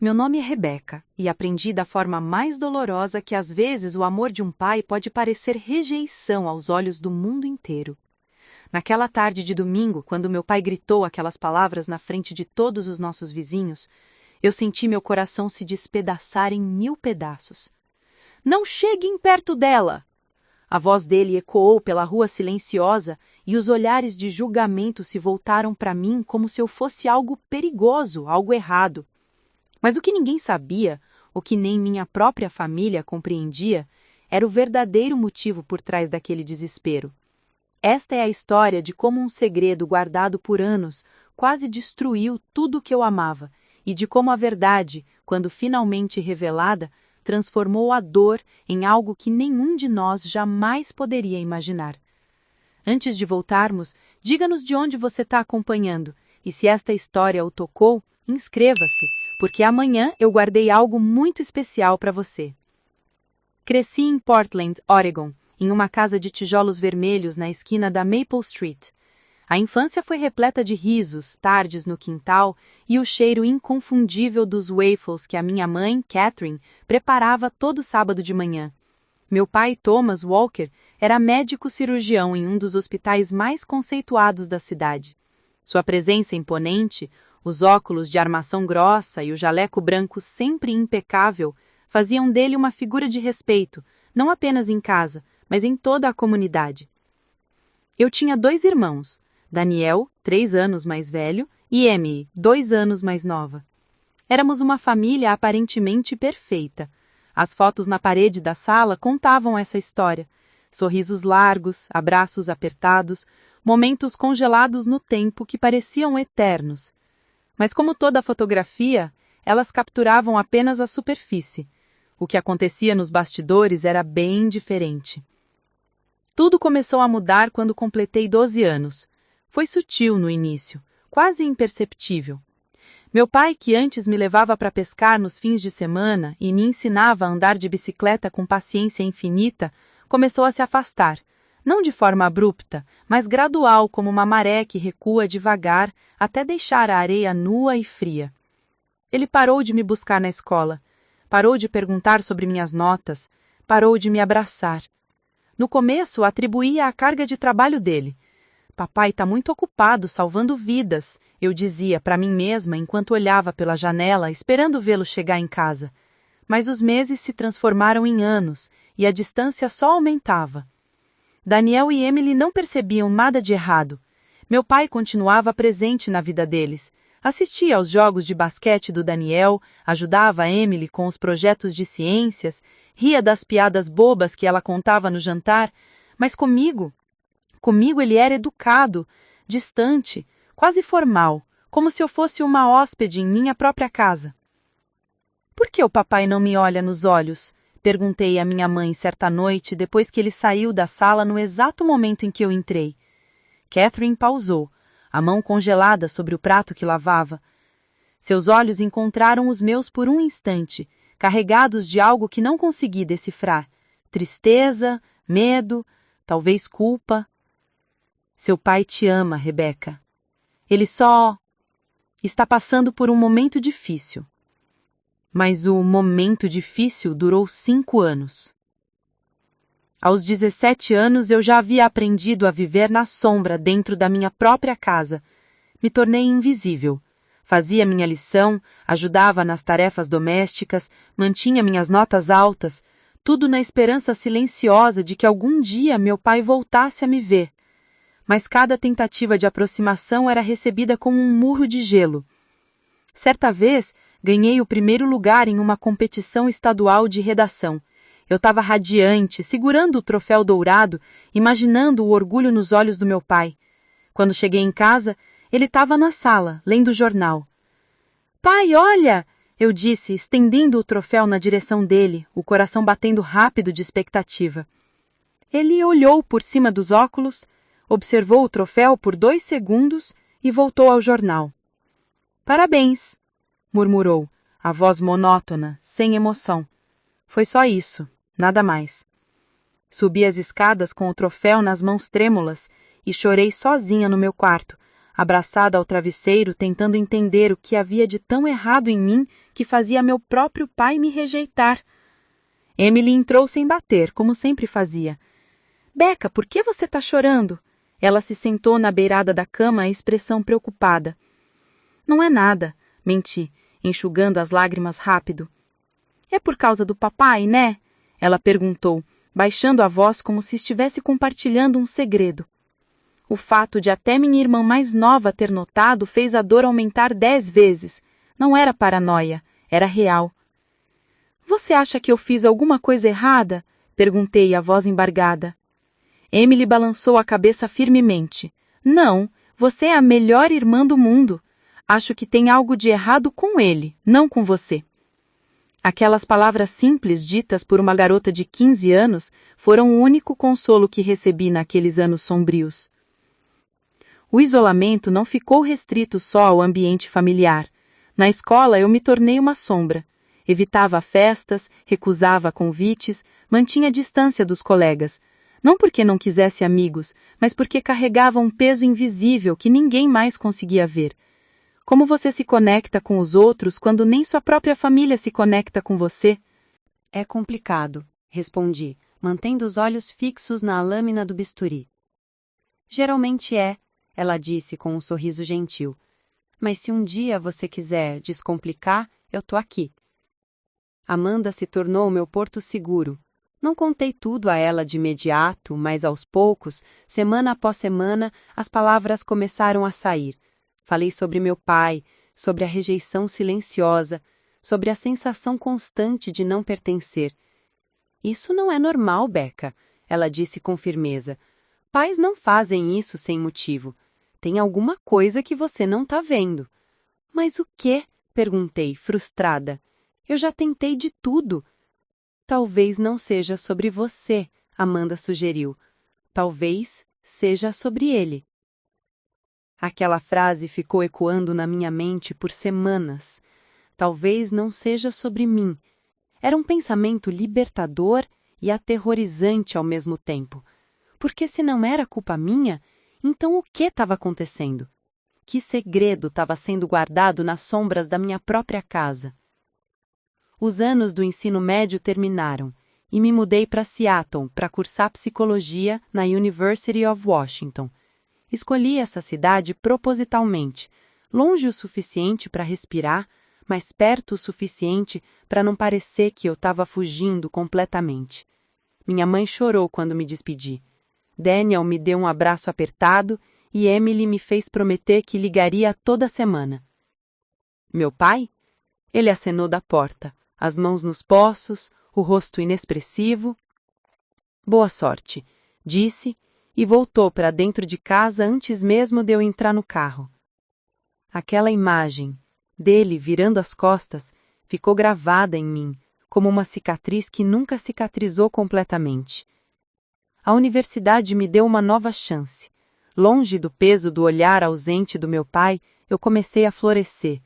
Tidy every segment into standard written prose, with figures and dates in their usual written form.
Meu nome é Rebeca, e aprendi da forma mais dolorosa que às vezes o amor de um pai pode parecer rejeição aos olhos do mundo inteiro. Naquela tarde de domingo, quando meu pai gritou aquelas palavras na frente de todos os nossos vizinhos, eu senti meu coração se despedaçar em 1000 pedaços. Não cheguem perto dela! A voz dele ecoou pela rua silenciosa e os olhares de julgamento se voltaram para mim como se eu fosse algo perigoso, algo errado. Mas o que ninguém sabia, o que nem minha própria família compreendia, era o verdadeiro motivo por trás daquele desespero. Esta é a história de como um segredo guardado por anos quase destruiu tudo o que eu amava, e de como a verdade, quando finalmente revelada, transformou a dor em algo que nenhum de nós jamais poderia imaginar. Antes de voltarmos, diga-nos de onde você está acompanhando, e se esta história o tocou, inscreva-se, porque amanhã eu guardei algo muito especial para você. Cresci em Portland, Oregon, em uma casa de tijolos vermelhos na esquina da Maple Street. A infância foi repleta de risos, tardes no quintal e o cheiro inconfundível dos waffles que a minha mãe, Catherine, preparava todo sábado de manhã. Meu pai, Thomas Walker, era médico cirurgião em um dos hospitais mais conceituados da cidade. Sua presença imponente, os óculos de armação grossa e o jaleco branco sempre impecável faziam dele uma figura de respeito, não apenas em casa, mas em toda a comunidade. Eu tinha 2 irmãos, Daniel, 3 anos mais velho, e Emily, 2 anos mais nova. Éramos uma família aparentemente perfeita. As fotos na parede da sala contavam essa história. Sorrisos largos, abraços apertados, momentos congelados no tempo que pareciam eternos. Mas como toda fotografia, elas capturavam apenas a superfície. O que acontecia nos bastidores era bem diferente. Tudo começou a mudar quando completei 12 anos. Foi sutil no início, quase imperceptível. Meu pai, que antes me levava para pescar nos fins de semana e me ensinava a andar de bicicleta com paciência infinita, começou a se afastar. Não de forma abrupta, mas gradual como uma maré que recua devagar até deixar a areia nua e fria. Ele parou de me buscar na escola, parou de perguntar sobre minhas notas, parou de me abraçar. No começo, atribuía a carga de trabalho dele. Papai está muito ocupado salvando vidas, eu dizia para mim mesma enquanto olhava pela janela esperando vê-lo chegar em casa. Mas os meses se transformaram em anos e a distância só aumentava. Daniel e Emily não percebiam nada de errado. Meu pai continuava presente na vida deles. Assistia aos jogos de basquete do Daniel, ajudava a Emily com os projetos de ciências, ria das piadas bobas que ela contava no jantar, mas comigo ele era educado, distante, quase formal, como se eu fosse uma hóspede em minha própria casa. Por que o papai não me olha nos olhos? Perguntei à minha mãe certa noite, depois que ele saiu da sala no exato momento em que eu entrei. Catherine pausou, a mão congelada sobre o prato que lavava. Seus olhos encontraram os meus por um instante, carregados de algo que não consegui decifrar. Tristeza, medo, talvez culpa. Seu pai te ama, Rebeca. Ele só está passando por um momento difícil. Mas o momento difícil durou 5 anos. Aos 17 anos eu já havia aprendido a viver na sombra dentro da minha própria casa. Me tornei invisível. Fazia minha lição, ajudava nas tarefas domésticas, mantinha minhas notas altas, tudo na esperança silenciosa de que algum dia meu pai voltasse a me ver. Mas cada tentativa de aproximação era recebida com um murro de gelo. Certa vez, ganhei o primeiro lugar em uma competição estadual de redação. Eu estava radiante, segurando o troféu dourado, imaginando o orgulho nos olhos do meu pai. Quando cheguei em casa, ele estava na sala, lendo o jornal. "Pai, olha!" eu disse, estendendo o troféu na direção dele, o coração batendo rápido de expectativa. Ele olhou por cima dos óculos, observou o troféu por 2 segundos e voltou ao jornal. "Parabéns!" murmurou, a voz monótona, sem emoção. Foi só isso, nada mais. Subi as escadas com o troféu nas mãos trêmulas e chorei sozinha no meu quarto, abraçada ao travesseiro, tentando entender o que havia de tão errado em mim que fazia meu próprio pai me rejeitar. Emily entrou sem bater, como sempre fazia. Becca, por que você está chorando? Ela se sentou na beirada da cama, a expressão preocupada. Não é nada, menti, enxugando as lágrimas rápido. É por causa do papai, né? Ela perguntou, baixando a voz como se estivesse compartilhando um segredo. O fato de até minha irmã mais nova ter notado fez a dor aumentar 10 vezes. Não era paranoia, era real. Você acha que eu fiz alguma coisa errada? Perguntei, a voz embargada. Emily balançou a cabeça firmemente. Não, você é a melhor irmã do mundo. Acho que tem algo de errado com ele, não com você. Aquelas palavras simples ditas por uma garota de 15 anos foram o único consolo que recebi naqueles anos sombrios. O isolamento não ficou restrito só ao ambiente familiar. Na escola eu me tornei uma sombra. Evitava festas, recusava convites, mantinha a distância dos colegas. Não porque não quisesse amigos, mas porque carregava um peso invisível que ninguém mais conseguia ver. Como você se conecta com os outros quando nem sua própria família se conecta com você? É complicado, respondi, mantendo os olhos fixos na lâmina do bisturi. Geralmente é, ela disse com um sorriso gentil. Mas se um dia você quiser descomplicar, eu tô aqui. Amanda se tornou meu porto seguro. Não contei tudo a ela de imediato, mas aos poucos, semana após semana, as palavras começaram a sair. Falei sobre meu pai, sobre a rejeição silenciosa, sobre a sensação constante de não pertencer. Isso não é normal, Becca, ela disse com firmeza. Pais não fazem isso sem motivo. Tem alguma coisa que você não está vendo. Mas o quê? Perguntei, frustrada. Eu já tentei de tudo. Talvez não seja sobre você, Amanda sugeriu. Talvez seja sobre ele. Aquela frase ficou ecoando na minha mente por semanas. Talvez não seja sobre mim. Era um pensamento libertador e aterrorizante ao mesmo tempo. Porque se não era culpa minha, então o que estava acontecendo? Que segredo estava sendo guardado nas sombras da minha própria casa? Os anos do ensino médio terminaram e me mudei para Seattle para cursar psicologia na University of Washington. Escolhi essa cidade propositalmente, longe o suficiente para respirar, mas perto o suficiente para não parecer que eu estava fugindo completamente. Minha mãe chorou quando me despedi. Daniel me deu um abraço apertado e Emily me fez prometer que ligaria toda semana. Meu pai? Ele acenou da porta, as mãos nos poços, o rosto inexpressivo. Boa sorte, disse, e voltou para dentro de casa antes mesmo de eu entrar no carro. Aquela imagem, dele virando as costas, ficou gravada em mim, como uma cicatriz que nunca cicatrizou completamente. A universidade me deu uma nova chance. Longe do peso do olhar ausente do meu pai, eu comecei a florescer.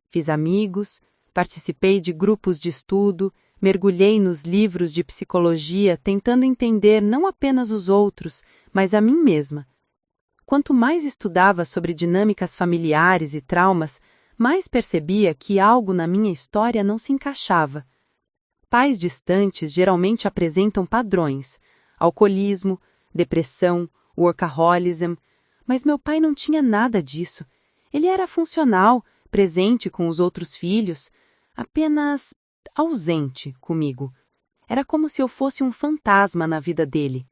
Fiz amigos, participei de grupos de estudo, mergulhei nos livros de psicologia tentando entender não apenas os outros, mas a mim mesma. Quanto mais estudava sobre dinâmicas familiares e traumas, mais percebia que algo na minha história não se encaixava. Pais distantes geralmente apresentam padrões: alcoolismo, depressão, workaholism, mas meu pai não tinha nada disso. Ele era funcional, presente com os outros filhos, apenas ausente comigo. Era como se eu fosse um fantasma na vida dele.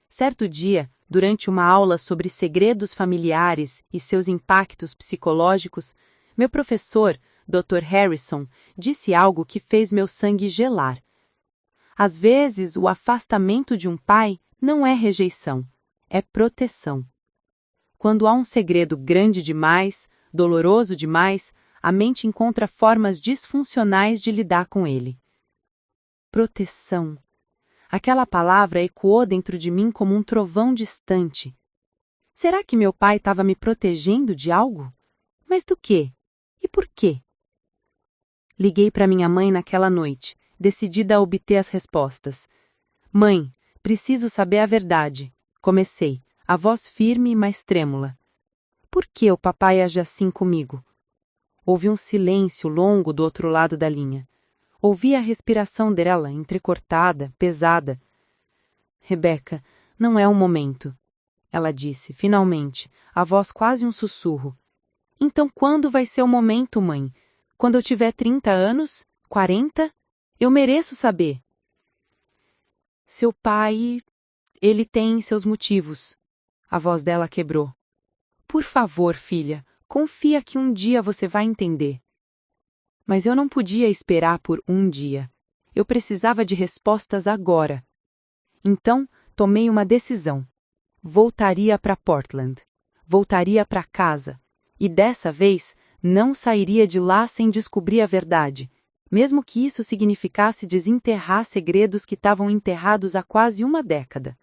Certo dia, durante uma aula sobre segredos familiares e seus impactos psicológicos, meu professor, Dr. Harrison, disse algo que fez meu sangue gelar. Às vezes, o afastamento de um pai não é rejeição, é proteção. Quando há um segredo grande demais, doloroso demais, a mente encontra formas disfuncionais de lidar com ele. Proteção. Aquela palavra ecoou dentro de mim como um trovão distante. Será que meu pai estava me protegendo de algo? Mas do quê? E por quê? Liguei para minha mãe naquela noite, decidida a obter as respostas. Mãe, preciso saber a verdade. Comecei, a voz firme, mas trêmula. Por que o papai age assim comigo? Houve um silêncio longo do outro lado da linha. Ouvi a respiração dela, entrecortada, pesada. Rebeca, não é o momento. Ela disse, finalmente, a voz quase um sussurro. Então quando vai ser o momento, mãe? Quando eu tiver 30 anos? 40? Eu mereço saber. Seu pai... ele tem seus motivos. A voz dela quebrou. Por favor, filha, confia que um dia você vai entender. Mas eu não podia esperar por um dia. Eu precisava de respostas agora. Então, tomei uma decisão. Voltaria para Portland. Voltaria para casa. E dessa vez, não sairia de lá sem descobrir a verdade, mesmo que isso significasse desenterrar segredos que estavam enterrados há quase uma década.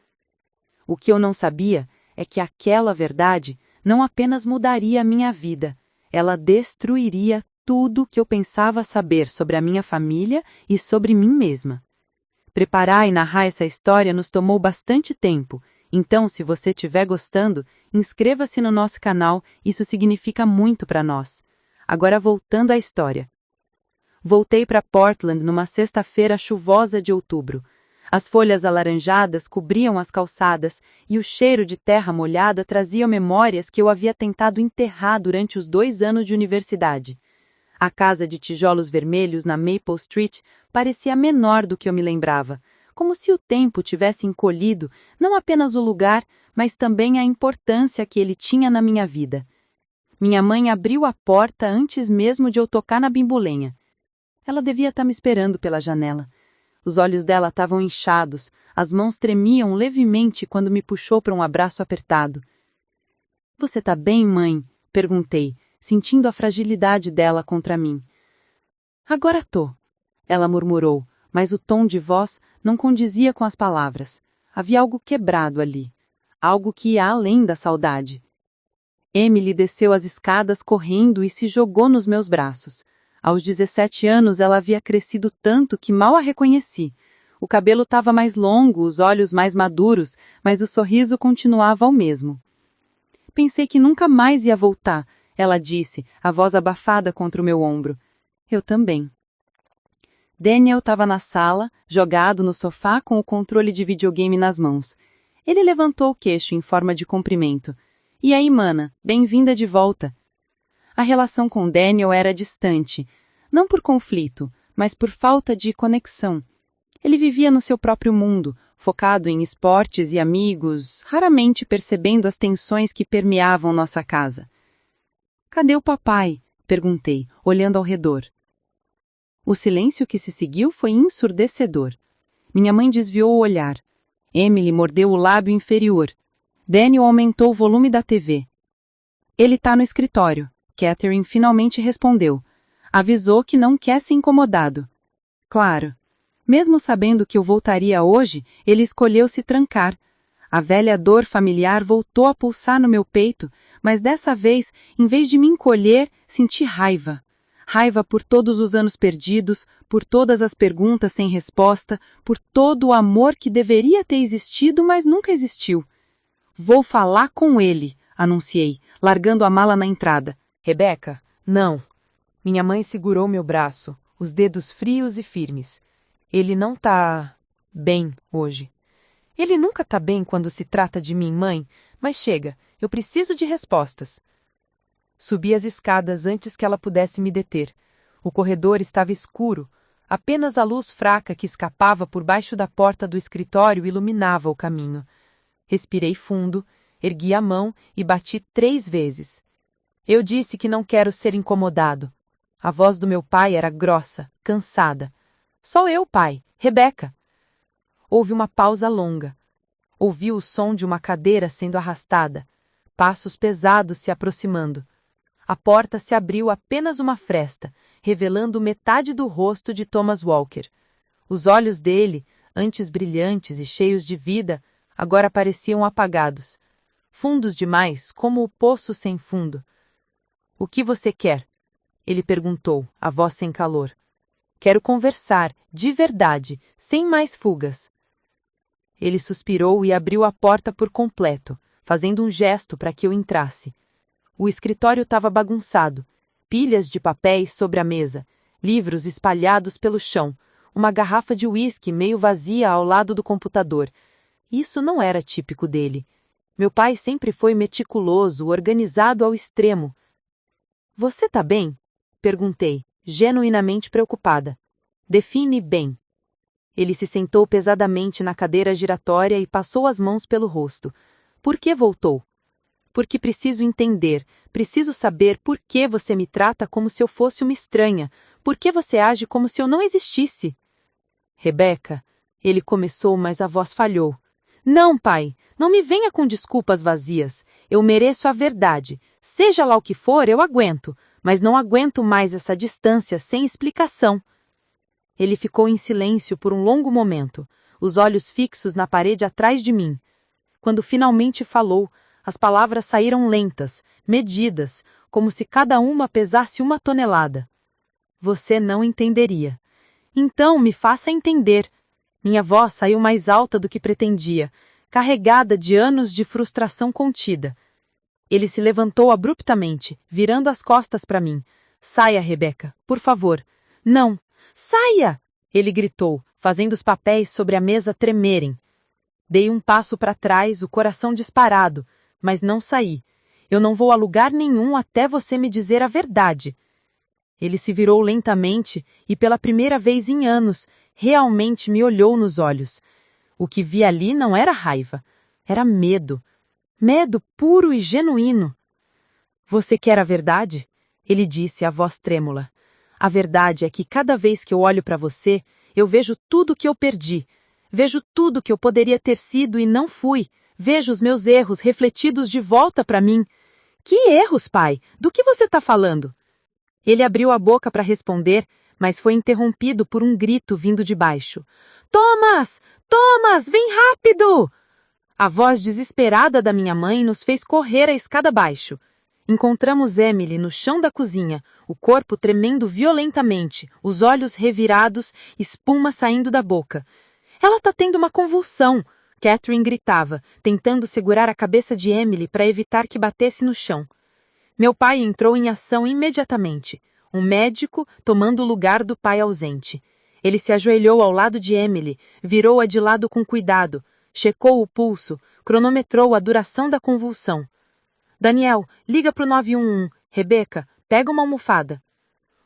O que eu não sabia é que aquela verdade não apenas mudaria a minha vida, ela destruiria tudo que eu pensava saber sobre a minha família e sobre mim mesma. Preparar e narrar essa história nos tomou bastante tempo, então se você estiver gostando, inscreva-se no nosso canal, isso significa muito para nós. Agora voltando à história. Voltei para Portland numa sexta-feira chuvosa de outubro. As folhas alaranjadas cobriam as calçadas e o cheiro de terra molhada trazia memórias que eu havia tentado enterrar durante os 2 anos de universidade. A casa de tijolos vermelhos na Maple Street parecia menor do que eu me lembrava, como se o tempo tivesse encolhido não apenas o lugar, mas também a importância que ele tinha na minha vida. Minha mãe abriu a porta antes mesmo de eu tocar na bimbolenha. Ela devia estar me esperando pela janela. Os olhos dela estavam inchados, as mãos tremiam levemente quando me puxou para um abraço apertado. — Você tá bem, mãe? Perguntei, sentindo a fragilidade dela contra mim. — Agora tô, ela murmurou, mas o tom de voz não condizia com as palavras. Havia algo quebrado ali, algo que ia além da saudade. Emily desceu as escadas correndo e se jogou nos meus braços. Aos 17 anos ela havia crescido tanto que mal a reconheci. O cabelo estava mais longo, os olhos mais maduros, mas o sorriso continuava o mesmo. Pensei que nunca mais ia voltar, ela disse, a voz abafada contra o meu ombro. Eu também. Daniel estava na sala, jogado no sofá com o controle de videogame nas mãos. Ele levantou o queixo em forma de cumprimento. E aí, mana, bem-vinda de volta. A relação com Daniel era distante, não por conflito, mas por falta de conexão. Ele vivia no seu próprio mundo, focado em esportes e amigos, raramente percebendo as tensões que permeavam nossa casa. — Cadê o papai? Perguntei, olhando ao redor. O silêncio que se seguiu foi ensurdecedor. Minha mãe desviou o olhar. Emily mordeu o lábio inferior. Daniel aumentou o volume da TV. — Ele tá no escritório. Catherine finalmente respondeu. Avisou que não quer ser incomodado. Claro. Mesmo sabendo que eu voltaria hoje, ele escolheu se trancar. A velha dor familiar voltou a pulsar no meu peito, mas dessa vez, em vez de me encolher, senti raiva. Raiva por todos os anos perdidos, por todas as perguntas sem resposta, por todo o amor que deveria ter existido, mas nunca existiu. Vou falar com ele, anunciei, largando a mala na entrada. Rebeca, não. Minha mãe segurou meu braço, os dedos frios e firmes. Ele não tá bem hoje. Ele nunca tá bem quando se trata de mim, mãe, mas chega, eu preciso de respostas. Subi as escadas antes que ela pudesse me deter. O corredor estava escuro, apenas a luz fraca que escapava por baixo da porta do escritório iluminava o caminho. Respirei fundo, ergui a mão e bati 3 vezes. Eu disse que não quero ser incomodado. A voz do meu pai era grossa, cansada. Sou eu, pai. Rebeca. Houve uma pausa longa. Ouvi o som de uma cadeira sendo arrastada. Passos pesados se aproximando. A porta se abriu apenas uma fresta, revelando metade do rosto de Thomas Walker. Os olhos dele, antes brilhantes e cheios de vida, agora pareciam apagados. Fundos demais, como o poço sem fundo. — O que você quer? Ele perguntou, a voz sem calor. — Quero conversar, de verdade, sem mais fugas. Ele suspirou e abriu a porta por completo, fazendo um gesto para que eu entrasse. O escritório estava bagunçado, pilhas de papéis sobre a mesa, livros espalhados pelo chão, uma garrafa de uísque meio vazia ao lado do computador. Isso não era típico dele. Meu pai sempre foi meticuloso, organizado ao extremo. Você tá bem? Perguntei, genuinamente preocupada. Define bem. Ele se sentou pesadamente na cadeira giratória e passou as mãos pelo rosto. Por que voltou? Porque preciso entender, preciso saber por que você me trata como se eu fosse uma estranha, por que você age como se eu não existisse. Rebeca, ele começou, mas a voz falhou. Não, pai, não me venha com desculpas vazias. Eu mereço a verdade. Seja lá o que for, eu aguento, mas não aguento mais essa distância sem explicação. Ele ficou em silêncio por um longo momento, os olhos fixos na parede atrás de mim. Quando finalmente falou, as palavras saíram lentas, medidas, como se cada uma pesasse 1 tonelada. Você não entenderia. Então me faça entender. Minha voz saiu mais alta do que pretendia, carregada de anos de frustração contida. Ele se levantou abruptamente, virando as costas para mim. Saia, Rebeca, por favor. Não, saia! Ele gritou, fazendo os papéis sobre a mesa tremerem. Dei um passo para trás, o coração disparado, mas não saí. Eu não vou a lugar nenhum até você me dizer a verdade. Ele se virou lentamente e, pela primeira vez em anos, realmente me olhou nos olhos. O que vi ali não era raiva, era medo. Medo puro e genuíno. Você quer a verdade? Ele disse, a voz trêmula. A verdade é que cada vez que eu olho para você, eu vejo tudo que eu perdi. Vejo tudo que eu poderia ter sido e não fui. Vejo os meus erros refletidos de volta para mim. Que erros, pai? Do que você está falando? Ele abriu a boca para responder, mas foi interrompido por um grito vindo de baixo. Thomas! Thomas, vem rápido! A voz desesperada da minha mãe nos fez correr a escada abaixo. Encontramos Emily no chão da cozinha, o corpo tremendo violentamente, os olhos revirados, espuma saindo da boca. Ela está tendo uma convulsão, Catherine gritava, tentando segurar a cabeça de Emily para evitar que batesse no chão. Meu pai entrou em ação imediatamente, um médico tomando o lugar do pai ausente. Ele se ajoelhou ao lado de Emily, virou-a de lado com cuidado, checou o pulso, cronometrou a duração da convulsão. Daniel, liga para o 911. Rebeca, pega uma almofada.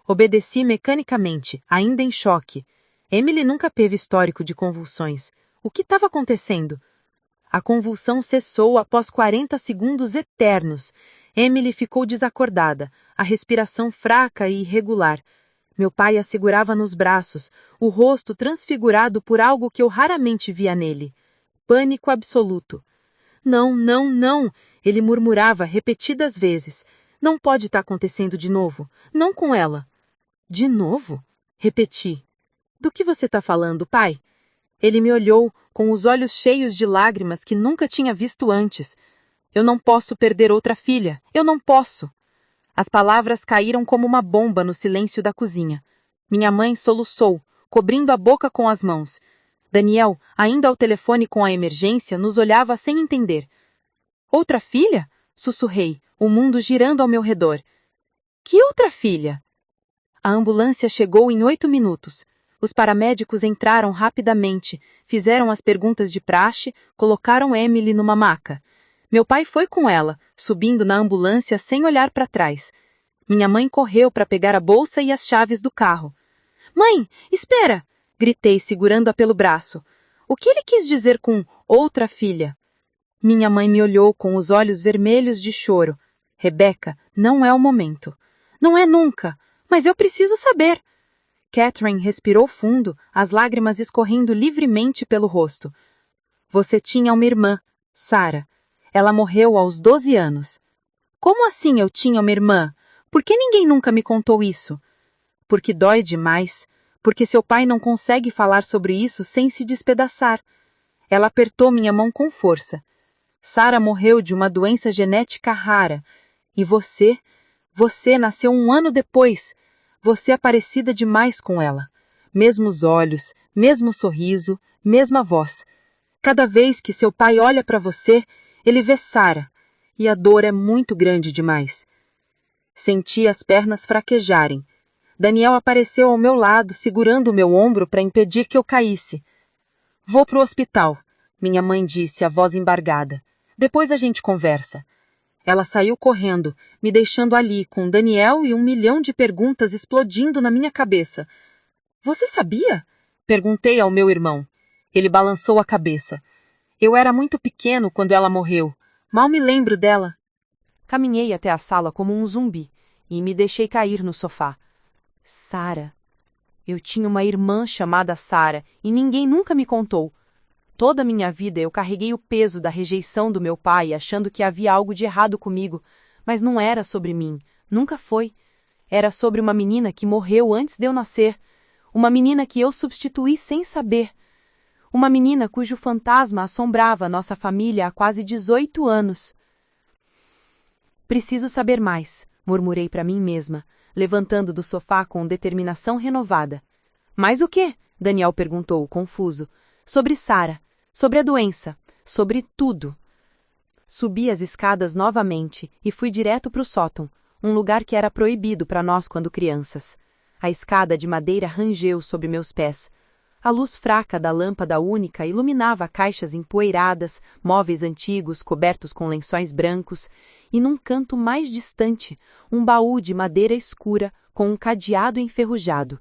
Obedeci mecanicamente, ainda em choque. Emily nunca teve histórico de convulsões. O que estava acontecendo? A convulsão cessou após 40 segundos eternos. Emily ficou desacordada, a respiração fraca e irregular. Meu pai a segurava nos braços, o rosto transfigurado por algo que eu raramente via nele. Pânico absoluto. Não, não, não, ele murmurava repetidas vezes. Não pode estar acontecendo de novo. Não com ela. De novo? Repeti. Do que você está falando, pai? Ele me olhou com os olhos cheios de lágrimas que nunca tinha visto antes. Eu não posso perder outra filha. Eu não posso. As palavras caíram como uma bomba no silêncio da cozinha. Minha mãe soluçou, cobrindo a boca com as mãos. Daniel, ainda ao telefone com a emergência, nos olhava sem entender. Outra filha? Sussurrei, o mundo girando ao meu redor. Que outra filha? A ambulância chegou em 8 minutos. Os paramédicos entraram rapidamente, fizeram as perguntas de praxe, colocaram Emily numa maca. Meu pai foi com ela, subindo na ambulância sem olhar para trás. Minha mãe correu para pegar a bolsa e as chaves do carro. Mãe, espera! Gritei, segurando-a pelo braço. O que ele quis dizer com outra filha? Minha mãe me olhou com os olhos vermelhos de choro. Rebeca, não é o momento. Não é nunca, mas eu preciso saber. Catherine respirou fundo, as lágrimas escorrendo livremente pelo rosto. Você tinha uma irmã, Sarah. Ela morreu aos 12 anos. Como assim eu tinha uma irmã? Por que ninguém nunca me contou isso? Porque dói demais. Porque seu pai não consegue falar sobre isso sem se despedaçar. Ela apertou minha mão com força. Sarah morreu de uma doença genética rara. E você nasceu 1 ano depois. Você é parecida demais com ela. Mesmos olhos, mesmo sorriso, mesma voz. Cada vez que seu pai olha para você, ele vê Sarah. e a dor é muito grande demais. Senti as pernas fraquejarem. Daniel apareceu ao meu lado, segurando o meu ombro para impedir que eu caísse. Vou pro hospital, minha mãe disse, a voz embargada. Depois a gente conversa. Ela saiu correndo, me deixando ali com Daniel e 1 milhão de perguntas explodindo na minha cabeça. Você sabia? Perguntei ao meu irmão. Ele balançou a cabeça. Eu era muito pequeno quando ela morreu. Mal me lembro dela. Caminhei até a sala como um zumbi e me deixei cair no sofá. Sara. Eu tinha uma irmã chamada Sara e ninguém nunca me contou. Toda a minha vida eu carreguei o peso da rejeição do meu pai, achando que havia algo de errado comigo, mas não era sobre mim, nunca foi. Era sobre uma menina que morreu antes de eu nascer, uma menina que eu substituí sem saber. Uma menina cujo fantasma assombrava nossa família há quase 18 anos. Preciso saber mais, murmurei para mim mesma, levantando do sofá com determinação renovada. Mais o quê? Daniel perguntou, confuso. Sobre Sara, sobre a doença, sobre tudo. Subi as escadas novamente e fui direto para o sótão, um lugar que era proibido para nós quando crianças. A escada de madeira rangeu sobre meus pés. A luz fraca da lâmpada única iluminava caixas empoeiradas, móveis antigos cobertos com lençóis brancos, e num canto mais distante, um baú de madeira escura com um cadeado enferrujado.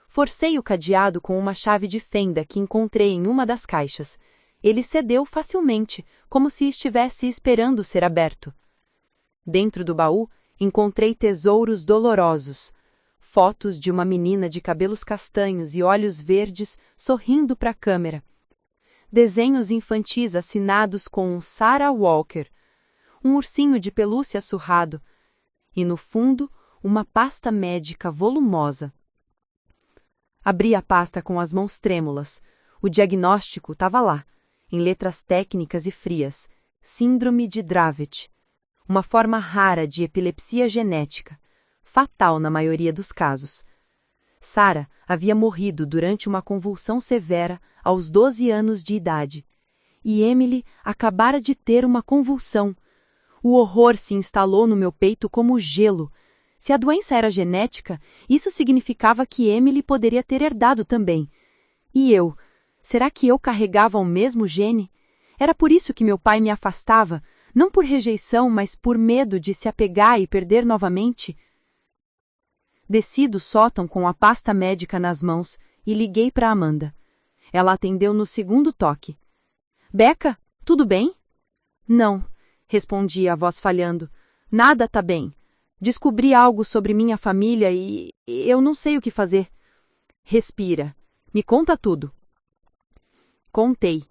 Forcei o cadeado com uma chave de fenda que encontrei em uma das caixas. Ele cedeu facilmente, como se estivesse esperando ser aberto. Dentro do baú, encontrei tesouros dolorosos. Fotos de uma menina de cabelos castanhos e olhos verdes sorrindo para a câmera. Desenhos infantis assinados com um Sarah Walker. Um ursinho de pelúcia surrado. E, no fundo, uma pasta médica volumosa. Abri a pasta com as mãos trêmulas. O diagnóstico estava lá, em letras técnicas e frias. Síndrome de Dravet. Uma forma rara de epilepsia genética. Fatal na maioria dos casos. Sara havia morrido durante uma convulsão severa aos 12 anos de idade. E Emily acabara de ter uma convulsão. O horror se instalou no meu peito como gelo. Se a doença era genética, isso significava que Emily poderia ter herdado também. E eu? Será que eu carregava o mesmo gene? Era por isso que meu pai me afastava, não por rejeição, mas por medo de se apegar e perder novamente? Desci do sótão com a pasta médica nas mãos e liguei para Amanda. Ela atendeu no segundo toque. Becca, tudo bem? Não, respondi, a voz falhando. Nada tá bem. Descobri algo sobre minha família e eu não sei o que fazer. Respira. Me conta tudo. Contei.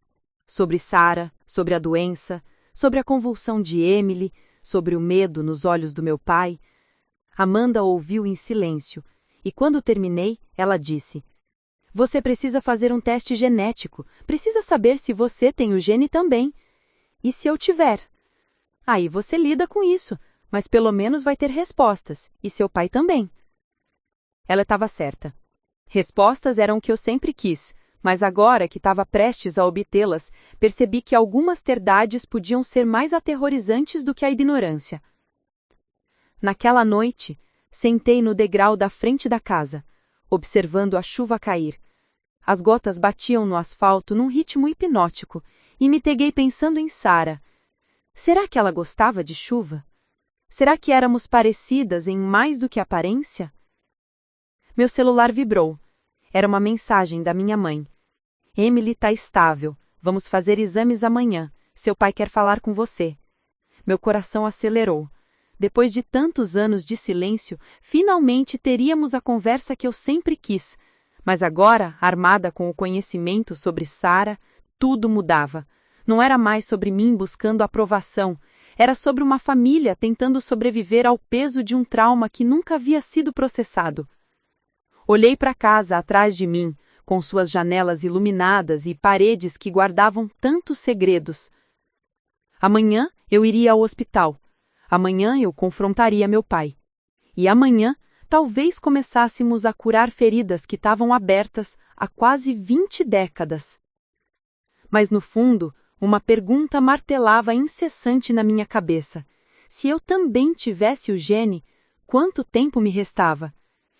Sobre Sara, sobre a doença, sobre a convulsão de Emily, sobre o medo nos olhos do meu pai. Amanda ouviu em silêncio, e quando terminei, ela disse: Você precisa fazer um teste genético, precisa saber se você tem o gene também. E se eu tiver? Aí você lida com isso, mas pelo menos vai ter respostas, e seu pai também. Ela estava certa. Respostas eram o que eu sempre quis, mas agora que estava prestes a obtê-las, percebi que algumas verdades podiam ser mais aterrorizantes do que a ignorância. Naquela noite, sentei no degrau da frente da casa, observando a chuva cair. As gotas batiam no asfalto num ritmo hipnótico e me peguei pensando em Sara. Será que ela gostava de chuva? Será que éramos parecidas em mais do que aparência? Meu celular vibrou. Era uma mensagem da minha mãe. Emily está estável. Vamos fazer exames amanhã. Seu pai quer falar com você. Meu coração acelerou. Depois de tantos anos de silêncio, finalmente teríamos a conversa que eu sempre quis. Mas agora, armada com o conhecimento sobre Sara, tudo mudava. Não era mais sobre mim buscando aprovação. Era sobre uma família tentando sobreviver ao peso de um trauma que nunca havia sido processado. Olhei para a casa atrás de mim, com suas janelas iluminadas e paredes que guardavam tantos segredos. Amanhã eu iria ao hospital. Amanhã eu confrontaria meu pai. E amanhã, talvez começássemos a curar feridas que estavam abertas há quase 20 décadas. Mas no fundo, Uma pergunta martelava incessante na minha cabeça. Se eu também tivesse o gene, quanto tempo me restava?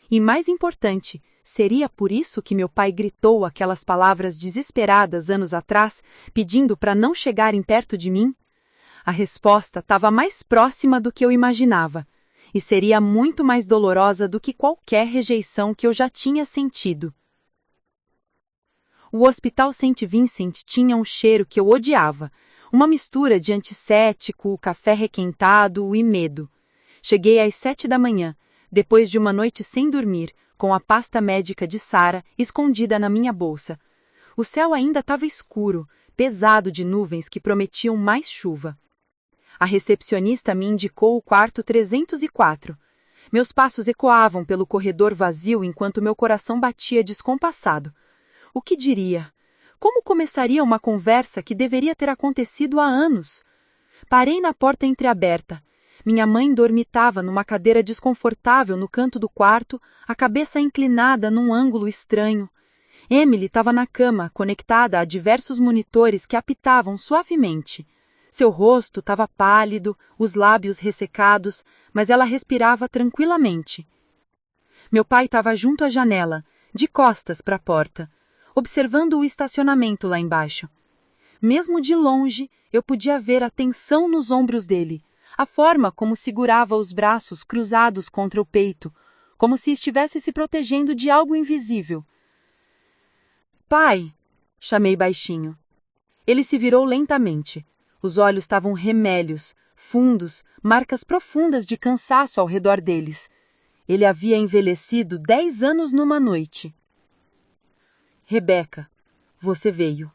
E mais importante, seria por isso que meu pai gritou aquelas palavras desesperadas anos atrás, pedindo para não chegarem perto de mim? A resposta estava mais próxima do que eu imaginava, e seria muito mais dolorosa do que qualquer rejeição que eu já tinha sentido. O Hospital St. Vincent tinha um cheiro que eu odiava, uma mistura de antisséptico, café requentado e medo. Cheguei às 7 da manhã, depois de uma noite sem dormir, com a pasta médica de Sarah escondida na minha bolsa. O céu ainda estava escuro, pesado de nuvens que prometiam mais chuva. A recepcionista me indicou o quarto 304. Meus passos ecoavam pelo corredor vazio enquanto meu coração batia descompassado. O que diria? Como começaria uma conversa que deveria ter acontecido há anos? Parei na porta entreaberta. Minha mãe dormitava numa cadeira desconfortável no canto do quarto, a cabeça inclinada num ângulo estranho. Emily estava na cama, conectada a diversos monitores que apitavam suavemente. Seu rosto estava pálido, os lábios ressecados, mas ela respirava tranquilamente. Meu pai estava junto à janela, de costas para a porta, observando o estacionamento lá embaixo. Mesmo de longe, eu podia ver a tensão nos ombros dele, a forma como segurava os braços cruzados contra o peito, como se estivesse se protegendo de algo invisível. "Pai!" chamei baixinho. Ele se virou lentamente. Os olhos estavam remélios, fundos, marcas profundas de cansaço ao redor deles. Ele havia envelhecido 10 anos numa noite. "Rebeca, você veio."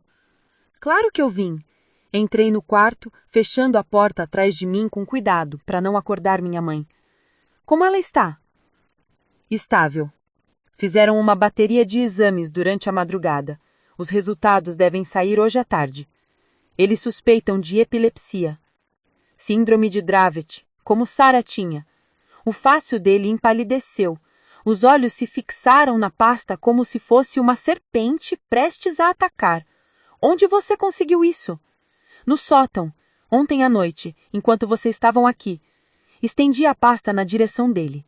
"Claro que eu vim." Entrei no quarto, fechando a porta atrás de mim com cuidado, para não acordar minha mãe. "Como ela está?" "Estável. Fizeram uma bateria de exames durante a madrugada. Os resultados devem sair hoje à tarde. Eles suspeitam de epilepsia. Síndrome de Dravet, como Sarah tinha. O fácio dele empalideceu. Os olhos se fixaram na pasta como se fosse uma serpente prestes a atacar. Onde você conseguiu isso?" "No sótão, ontem à noite, enquanto vocês estavam aqui. Estendi a pasta na direção dele.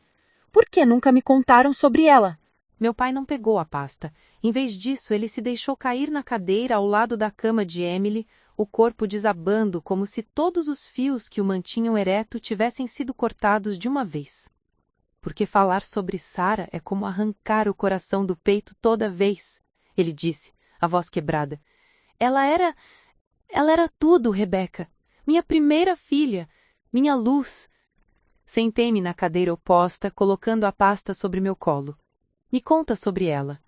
Por que nunca me contaram sobre ela?" Meu pai não pegou a pasta. Em vez disso, ele se deixou cair na cadeira ao lado da cama de Emily, o corpo desabando como se todos os fios que o mantinham ereto tivessem sido cortados de uma vez. "Porque falar sobre Sarah é como arrancar o coração do peito toda vez", ele disse, a voz quebrada. Ela era tudo, Rebeca. Minha primeira filha, minha luz." Sentei-me na cadeira oposta, colocando a pasta sobre meu colo. "Me conta sobre ela."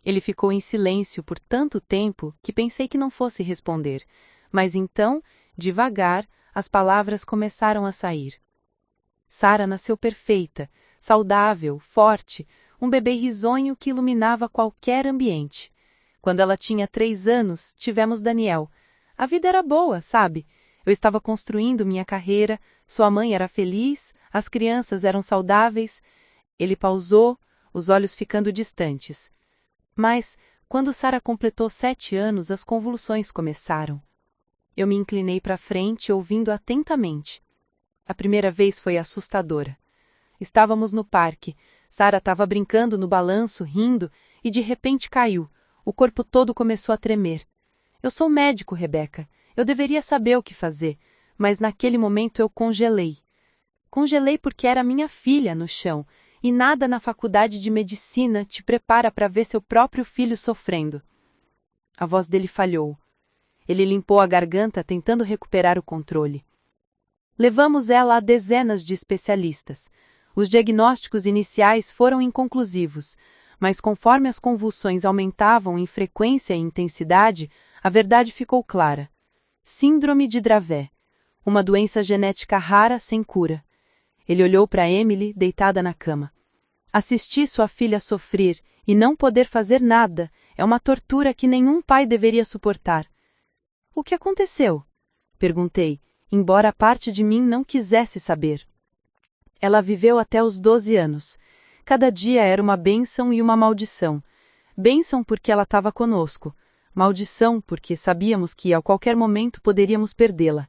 Ele ficou em silêncio por tanto tempo que pensei que não fosse responder, mas então, devagar, as palavras começaram a sair. Sarah nasceu perfeita, saudável, forte, um bebê risonho que iluminava qualquer ambiente. Quando ela tinha 3 anos, tivemos Daniel. A vida era boa, sabe? Eu estava construindo minha carreira, sua mãe era feliz, as crianças eram saudáveis. Ele pausou, os olhos ficando distantes. Mas, quando Sarah completou 7 anos, as convulsões começaram. Eu me inclinei para frente, ouvindo atentamente. A primeira vez foi assustadora. Estávamos no parque. Sarah estava brincando no balanço, rindo, e de repente caiu. O corpo todo começou a tremer. Eu sou médico, Rebeca. Eu deveria saber o que fazer, mas naquele momento eu congelei. Congelei porque era minha filha no chão, e nada na faculdade de medicina te prepara para ver seu próprio filho sofrendo. A voz dele falhou. Ele limpou a garganta tentando recuperar o controle. Levamos ela a dezenas de especialistas. Os diagnósticos iniciais foram inconclusivos, mas conforme as convulsões aumentavam em frequência e intensidade, a verdade ficou clara. Síndrome de Dravet, uma doença genética rara sem cura. Ele olhou para Emily, deitada na cama. Assistir sua filha sofrer e não poder fazer nada é uma tortura que nenhum pai deveria suportar. "O que aconteceu?" perguntei, embora parte de mim não quisesse saber. Ela viveu até os 12 anos. Cada dia era uma bênção e uma maldição. Bênção porque ela estava conosco. Maldição, porque sabíamos que a qualquer momento poderíamos perdê-la.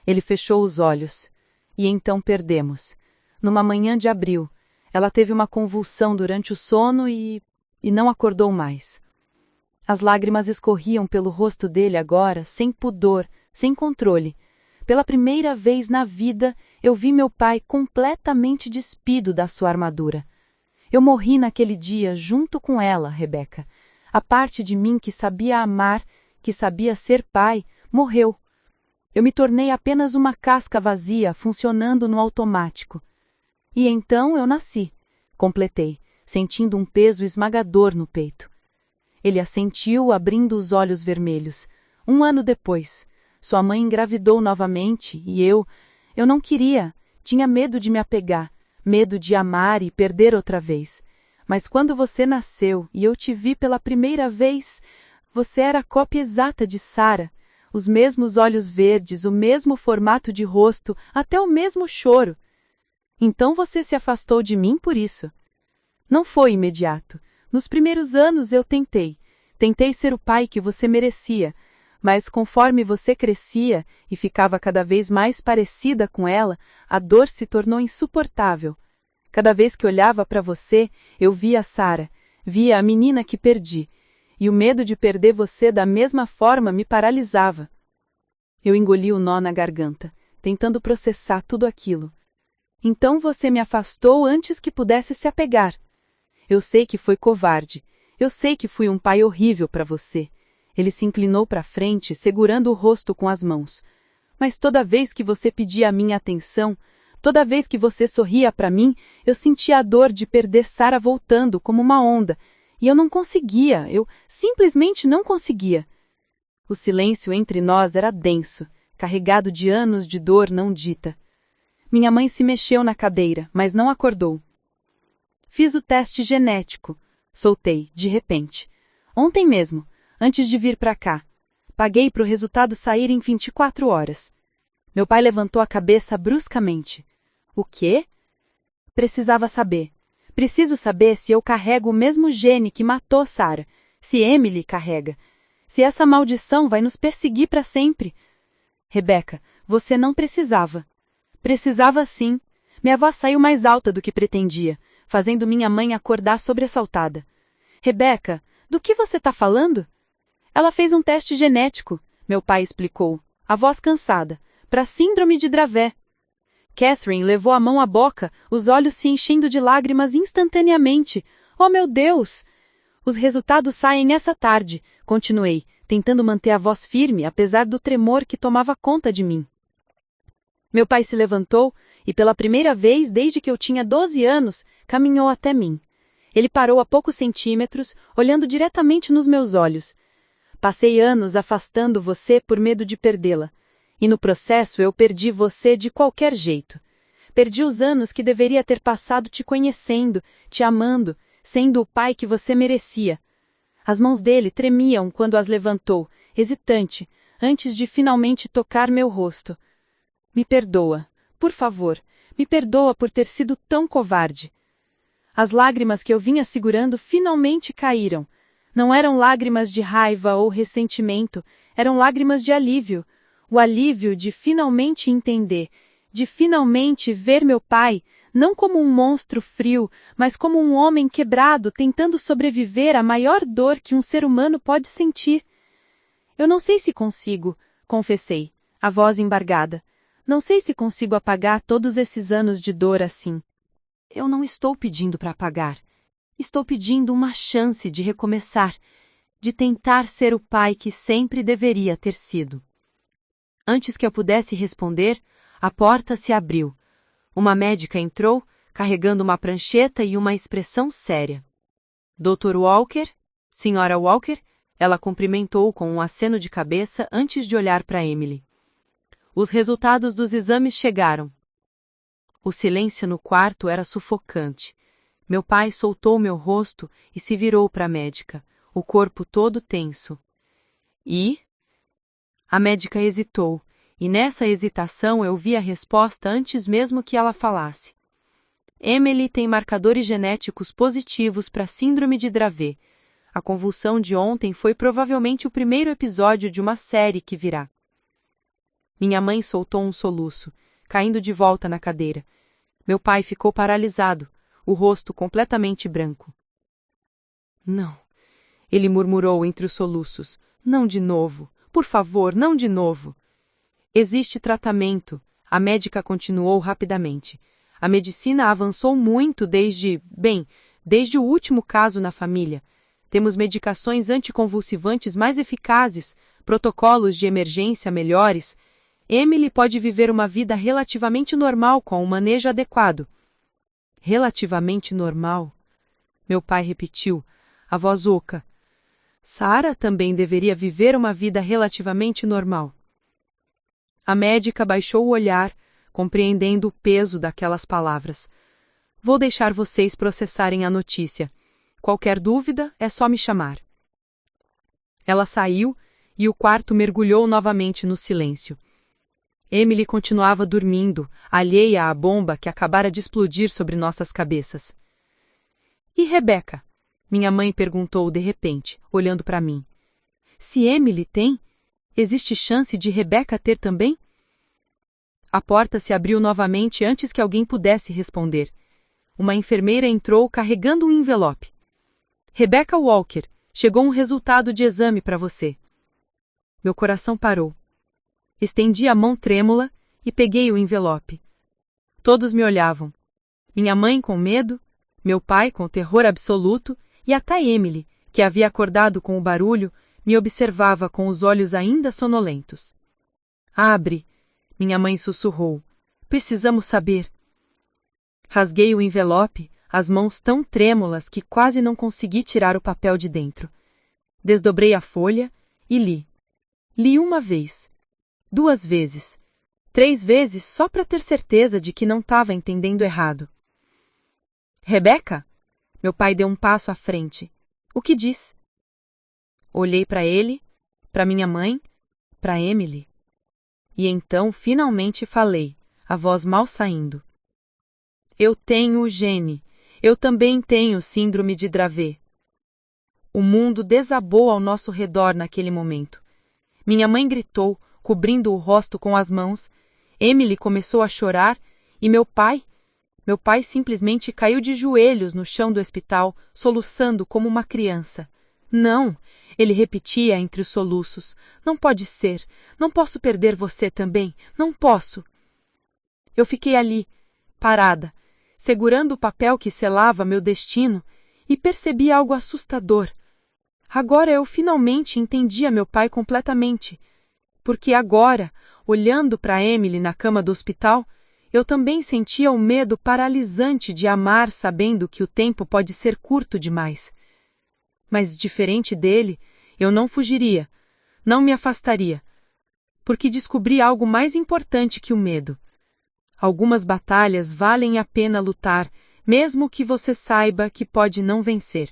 Ele fechou os olhos. E então perdemos. Numa manhã de abril, ela teve uma convulsão durante o sono e não acordou mais. As lágrimas escorriam pelo rosto dele agora, sem pudor, sem controle. Pela primeira vez na vida, eu vi meu pai completamente despido da sua armadura. Eu morri naquele dia junto com ela, Rebeca. A parte de mim que sabia amar, que sabia ser pai, morreu. Eu me tornei apenas uma casca vazia, funcionando no automático. E então eu nasci, completei, sentindo um peso esmagador no peito. Ele assentiu, abrindo os olhos vermelhos. 1 ano depois, sua mãe engravidou novamente e eu não queria, tinha medo de me apegar, medo de amar e perder outra vez. Mas quando você nasceu e eu te vi pela primeira vez, você era a cópia exata de Sarah, os mesmos olhos verdes, o mesmo formato de rosto, até o mesmo choro. Então você se afastou de mim por isso. Não foi imediato. Nos primeiros anos eu tentei ser o pai que você merecia, mas conforme você crescia e ficava cada vez mais parecida com ela, a dor se tornou insuportável. Cada vez que olhava para você, eu via a Sarah, via a menina que perdi, e o medo de perder você da mesma forma me paralisava. Eu engoli o nó na garganta, tentando processar tudo aquilo. Então você me afastou antes que pudesse se apegar. Eu sei que foi covarde. Eu sei que fui um pai horrível para você. Ele se inclinou para frente, segurando o rosto com as mãos. Mas toda vez que você pedia a minha atenção, toda vez que você sorria para mim, eu sentia a dor de perder Sarah voltando como uma onda. E eu não conseguia, eu simplesmente não conseguia. O silêncio entre nós era denso, carregado de anos de dor não dita. Minha mãe se mexeu na cadeira, mas não acordou. Fiz o teste genético. Soltei, de repente. Ontem mesmo, antes de vir para cá. Paguei para o resultado sair em 24 horas. Meu pai levantou a cabeça bruscamente. O quê? Precisava saber. Preciso saber se eu carrego o mesmo gene que matou Sarah, se Emily carrega. Se essa maldição vai nos perseguir para sempre. Rebeca, você não precisava. Precisava sim. Minha voz saiu mais alta do que pretendia, fazendo minha mãe acordar sobressaltada. Rebeca, do que você está falando? Ela fez um teste genético, meu pai explicou, a voz cansada, para síndrome de Dravet. Catherine levou a mão à boca, os olhos se enchendo de lágrimas instantaneamente. Oh, meu Deus! Os resultados saem essa tarde, continuei, tentando manter a voz firme, apesar do tremor que tomava conta de mim. Meu pai se levantou e, pela primeira vez desde que eu tinha 12 anos, caminhou até mim. Ele parou a poucos centímetros, olhando diretamente nos meus olhos. Passei anos afastando você por medo de perdê-la. E no processo eu perdi você de qualquer jeito. Perdi os anos que deveria ter passado te conhecendo, te amando, sendo o pai que você merecia. As mãos dele tremiam quando as levantou, hesitante, antes de finalmente tocar meu rosto. Me perdoa, por favor, me perdoa por ter sido tão covarde. As lágrimas que eu vinha segurando finalmente caíram. Não eram lágrimas de raiva ou ressentimento, eram lágrimas de alívio. O alívio de finalmente entender, de finalmente ver meu pai, não como um monstro frio, mas como um homem quebrado tentando sobreviver à maior dor que um ser humano pode sentir. Eu não sei se consigo, confessei, a voz embargada. Não sei se consigo apagar todos esses anos de dor assim. Eu não estou pedindo para apagar. Estou pedindo uma chance de recomeçar, de tentar ser o pai que sempre deveria ter sido. Antes que eu pudesse responder, a porta se abriu. Uma médica entrou, carregando uma prancheta e uma expressão séria. Dr. Walker? Sra. Walker? Ela cumprimentou com um aceno de cabeça antes de olhar para Emily. Os resultados dos exames chegaram. O silêncio no quarto era sufocante. Meu pai soltou meu rosto e se virou para a médica, o corpo todo tenso. E? A médica hesitou, e nessa hesitação eu vi a resposta antes mesmo que ela falasse. Emily tem marcadores genéticos positivos para síndrome de Dravet. A convulsão de ontem foi provavelmente o primeiro episódio de uma série que virá. Minha mãe soltou um soluço, caindo de volta na cadeira. Meu pai ficou paralisado, o rosto completamente branco. Não, ele murmurou entre os soluços. Não de novo. Por favor, não de novo. Existe tratamento. A médica continuou rapidamente. A medicina avançou muito desde o último caso na família. Temos medicações anticonvulsivantes mais eficazes, protocolos de emergência melhores. Emily pode viver uma vida relativamente normal com um manejo adequado. Relativamente normal? Meu pai repetiu, a voz oca. Sarah também deveria viver uma vida relativamente normal. A médica baixou o olhar, compreendendo o peso daquelas palavras. Vou deixar vocês processarem a notícia. Qualquer dúvida, é só me chamar. Ela saiu e o quarto mergulhou novamente no silêncio. Emily continuava dormindo, alheia à bomba que acabara de explodir sobre nossas cabeças. E Rebecca? Minha mãe perguntou de repente, olhando para mim. Se Emily tem, existe chance de Rebecca ter também? A porta se abriu novamente antes que alguém pudesse responder. Uma enfermeira entrou carregando um envelope. Rebecca Walker, chegou um resultado de exame para você. Meu coração parou. Estendi a mão trêmula e peguei o envelope. Todos me olhavam. Minha mãe com medo, meu pai com terror absoluto e até Emily, que havia acordado com o barulho, me observava com os olhos ainda sonolentos. Abre, minha mãe sussurrou. Precisamos saber. Rasguei o envelope, as mãos tão trêmulas que quase não consegui tirar o papel de dentro. Desdobrei a folha e li. Li uma vez, 2 vezes, 3 vezes só para ter certeza de que não estava entendendo errado. Rebecca? Meu pai deu um passo à frente. O que diz? Olhei para ele, para minha mãe, para Emily. E então finalmente falei, a voz mal saindo. Eu tenho o gene. Eu também tenho síndrome de Dravet. O mundo desabou ao nosso redor naquele momento. Minha mãe gritou, cobrindo o rosto com as mãos. Emily começou a chorar e meu pai simplesmente caiu de joelhos no chão do hospital, soluçando como uma criança. Não, ele repetia entre os soluços. Não pode ser. Não posso perder você também. Não posso. Eu fiquei ali, parada, segurando o papel que selava meu destino, e percebi algo assustador. Agora eu finalmente entendia meu pai completamente, porque agora, olhando para Emily na cama do hospital, eu também sentia o medo paralisante de amar sabendo que o tempo pode ser curto demais. Mas, diferente dele, eu não fugiria, não me afastaria, porque descobri algo mais importante que o medo. Algumas batalhas valem a pena lutar, mesmo que você saiba que pode não vencer.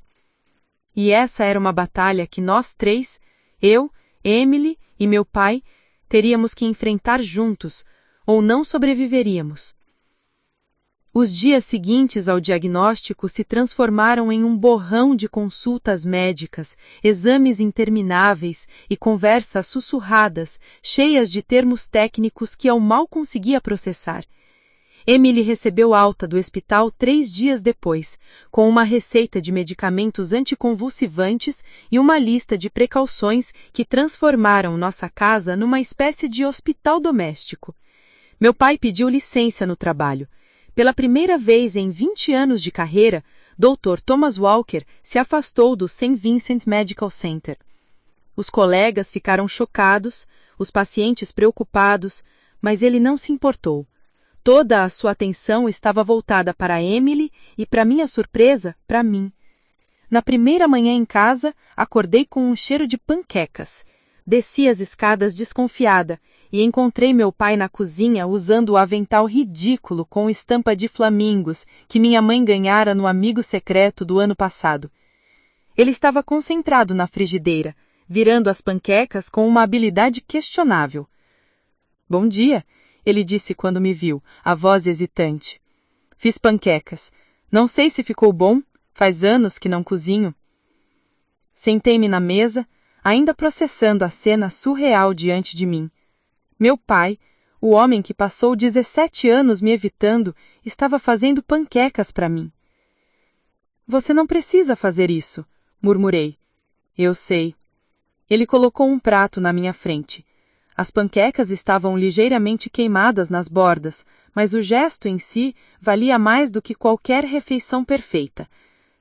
E essa era uma batalha que nós 3, eu, Emily e meu pai, teríamos que enfrentar juntos, ou não sobreviveríamos. Os dias seguintes ao diagnóstico se transformaram em um borrão de consultas médicas, exames intermináveis e conversas sussurradas, cheias de termos técnicos que eu mal conseguia processar. Emily recebeu alta do hospital 3 dias depois, com uma receita de medicamentos anticonvulsivantes e uma lista de precauções que transformaram nossa casa numa espécie de hospital doméstico. Meu pai pediu licença no trabalho. Pela primeira vez em 20 anos de carreira, Dr. Thomas Walker se afastou do St. Vincent Medical Center. Os colegas ficaram chocados, os pacientes preocupados, mas ele não se importou. Toda a sua atenção estava voltada para Emily e, para minha surpresa, para mim. Na primeira manhã em casa, acordei com um cheiro de panquecas. Desci as escadas desconfiada e encontrei meu pai na cozinha usando o avental ridículo com estampa de flamingos que minha mãe ganhara no amigo secreto do ano passado. Ele estava concentrado na frigideira, virando as panquecas com uma habilidade questionável. Bom dia, ele disse quando me viu, a voz hesitante. Fiz panquecas. Não sei se ficou bom. Faz anos que não cozinho. Sentei-me na mesa, ainda processando a cena surreal diante de mim. Meu pai, o homem que passou 17 anos me evitando, estava fazendo panquecas para mim. Você não precisa fazer isso, murmurei. Eu sei. Ele colocou um prato na minha frente. As panquecas estavam ligeiramente queimadas nas bordas, mas o gesto em si valia mais do que qualquer refeição perfeita.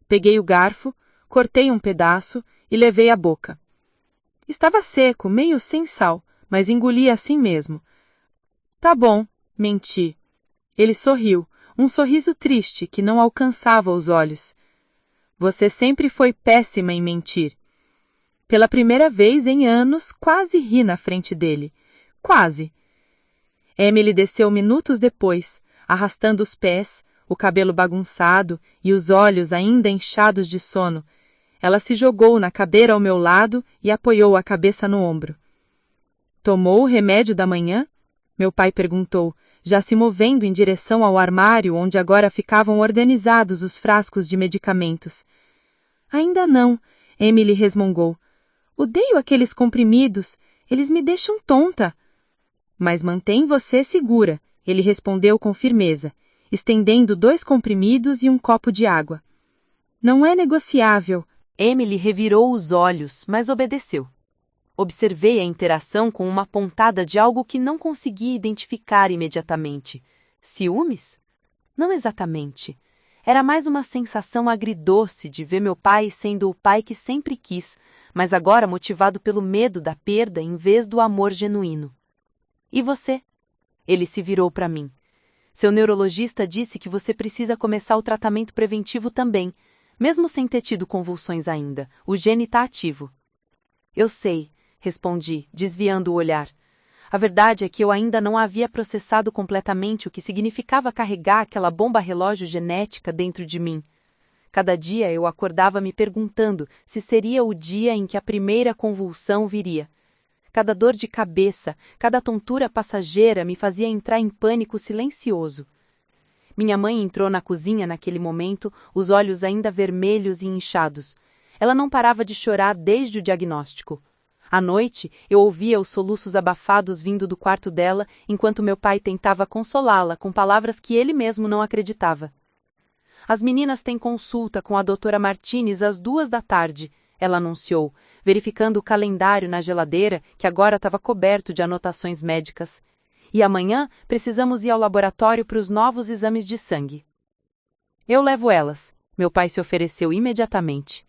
Peguei o garfo, cortei um pedaço e levei à boca. Estava seco, meio sem sal, mas engoli assim mesmo. Tá bom, menti. Ele sorriu, um sorriso triste que não alcançava os olhos. Você sempre foi péssima em mentir. Pela primeira vez em anos, quase ri na frente dele. Quase. Emily desceu minutos depois, arrastando os pés, o cabelo bagunçado e os olhos ainda inchados de sono. Ela se jogou na cadeira ao meu lado e apoiou a cabeça no ombro. Tomou o remédio da manhã? Meu pai perguntou, já se movendo em direção ao armário onde agora ficavam organizados os frascos de medicamentos. Ainda não, Emily resmungou. Odeio aqueles comprimidos, eles me deixam tonta. Mas mantém você segura, ele respondeu com firmeza, estendendo 2 comprimidos e um copo de água. Não é negociável. Emily revirou os olhos, mas obedeceu. Observei a interação com uma pontada de algo que não consegui identificar imediatamente. Ciúmes? Não exatamente. Era mais uma sensação agridoce de ver meu pai sendo o pai que sempre quis, mas agora motivado pelo medo da perda em vez do amor genuíno. E você? Ele se virou para mim. Seu neurologista disse que você precisa começar o tratamento preventivo também, mesmo sem ter tido convulsões ainda. O gene está ativo. Eu sei, respondi, desviando o olhar. A verdade é que eu ainda não havia processado completamente o que significava carregar aquela bomba-relógio genética dentro de mim. Cada dia eu acordava me perguntando se seria o dia em que a primeira convulsão viria. Cada dor de cabeça, cada tontura passageira me fazia entrar em pânico silencioso. Minha mãe entrou na cozinha naquele momento, os olhos ainda vermelhos e inchados. Ela não parava de chorar desde o diagnóstico. À noite, eu ouvia os soluços abafados vindo do quarto dela, enquanto meu pai tentava consolá-la com palavras que ele mesmo não acreditava. As meninas têm consulta com a doutora Martinez às 14h, ela anunciou, verificando o calendário na geladeira, que agora estava coberto de anotações médicas. E amanhã precisamos ir ao laboratório para os novos exames de sangue. Eu levo elas, meu pai se ofereceu imediatamente.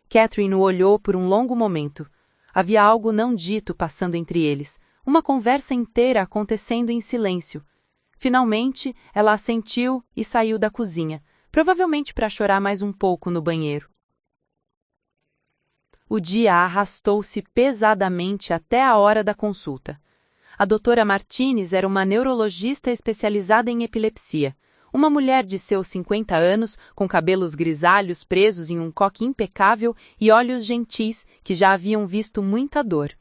Catherine o olhou por um longo momento. Havia algo não dito passando entre eles, uma conversa inteira acontecendo em silêncio. Finalmente, ela assentiu e saiu da cozinha, provavelmente para chorar mais um pouco no banheiro. O dia arrastou-se pesadamente até a hora da consulta. A doutora Martinez era uma neurologista especializada em epilepsia, uma mulher de seus 50 anos, com cabelos grisalhos presos em um coque impecável e olhos gentis que já haviam visto muita dor.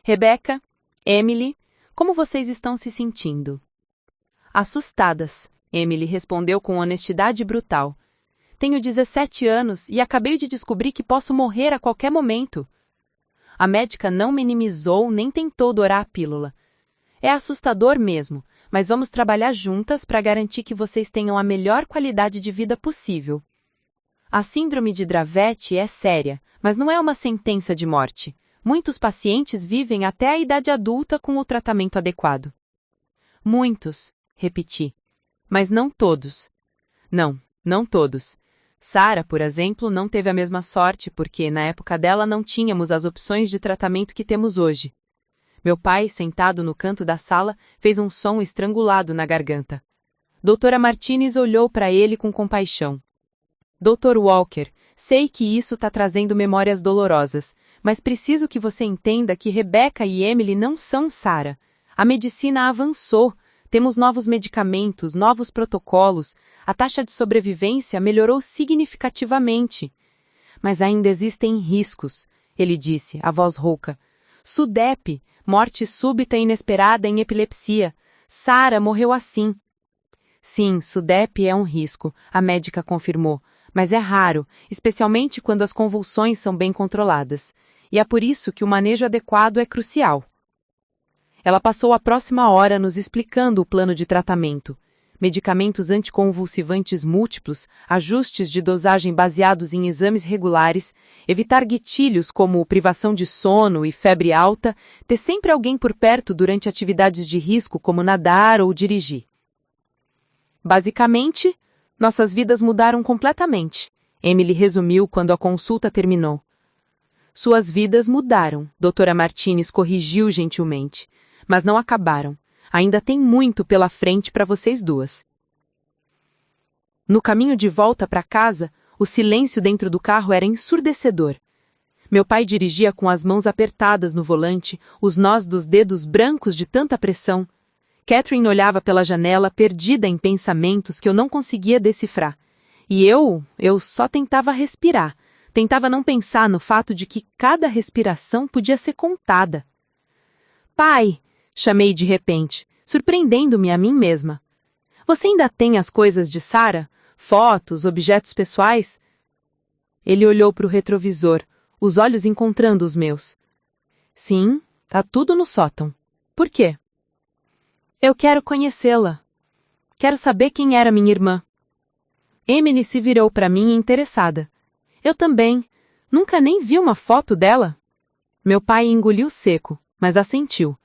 Rebecca, Emily, como vocês estão se sentindo? Assustadas, Emily respondeu com honestidade brutal. Tenho 17 anos e acabei de descobrir que posso morrer a qualquer momento. A médica não minimizou nem tentou dourar a pílula. É assustador mesmo, mas vamos trabalhar juntas para garantir que vocês tenham a melhor qualidade de vida possível. A síndrome de Dravet é séria, mas não é uma sentença de morte. Muitos pacientes vivem até a idade adulta com o tratamento adequado. Muitos, repeti. Mas não todos. Não todos. Sarah, por exemplo, não teve a mesma sorte porque, na época dela, não tínhamos as opções de tratamento que temos hoje. Meu pai, sentado no canto da sala, fez um som estrangulado na garganta. Doutora Martinez olhou para ele com compaixão. Dr. Walker, sei que isso está trazendo memórias dolorosas, mas preciso que você entenda que Rebecca e Emily não são Sarah. A medicina avançou. Temos novos medicamentos, novos protocolos, a taxa de sobrevivência melhorou significativamente. Mas ainda existem riscos, ele disse, a voz rouca. SUDEP, morte súbita e inesperada em epilepsia. Sarah morreu assim. Sim, SUDEP é um risco, a médica confirmou, Mas é raro, especialmente quando as convulsões são bem controladas, e é por isso que o manejo adequado é crucial. Ela passou a próxima hora nos explicando o plano de tratamento. Medicamentos anticonvulsivantes múltiplos, ajustes de dosagem baseados em exames regulares, evitar gatilhos como privação de sono e febre alta, ter sempre alguém por perto durante atividades de risco como nadar ou dirigir. Basicamente, nossas vidas mudaram completamente, Emily resumiu quando a consulta terminou. Suas vidas mudaram, Dra. Martinez corrigiu gentilmente, mas não acabaram. Ainda tem muito pela frente para vocês duas. No caminho de volta para casa, o silêncio dentro do carro era ensurdecedor. Meu pai dirigia com as mãos apertadas no volante, os nós dos dedos brancos de tanta pressão. Catherine olhava pela janela, perdida em pensamentos que eu não conseguia decifrar. E eu só tentava respirar. Tentava não pensar no fato de que cada respiração podia ser contada. Pai! Chamei de repente, surpreendendo-me a mim mesma. Você ainda tem as coisas de Sarah? Fotos, objetos pessoais? Ele olhou para o retrovisor, os olhos encontrando os meus. Sim, tá tudo no sótão. Por quê? Eu quero conhecê-la. Quero saber quem era minha irmã. Emily se virou para mim interessada. Eu também. Nunca nem vi uma foto dela. Meu pai engoliu seco, mas assentiu.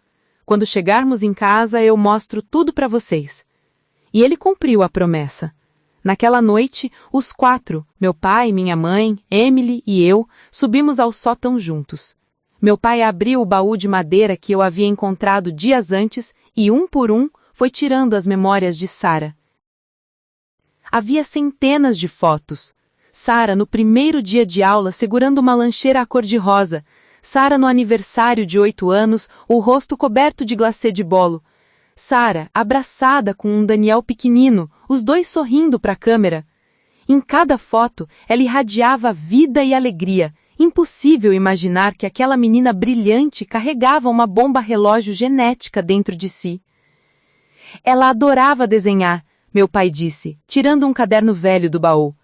Quando chegarmos em casa, eu mostro tudo para vocês. E ele cumpriu a promessa. Naquela noite, os 4, meu pai, minha mãe, Emily e eu, subimos ao sótão juntos. Meu pai abriu o baú de madeira que eu havia encontrado dias antes e, um por um, foi tirando as memórias de Sarah. Havia centenas de fotos. Sarah no primeiro dia de aula segurando uma lancheira cor-de-rosa. Sarah no aniversário de 8 anos, o rosto coberto de glacê de bolo. Sarah abraçada com um Daniel pequenino, os dois sorrindo para a câmera. Em cada foto, ela irradiava vida e alegria. Impossível imaginar que aquela menina brilhante carregava uma bomba relógio genética dentro de si. Ela adorava desenhar, meu pai disse, tirando um caderno velho do baú.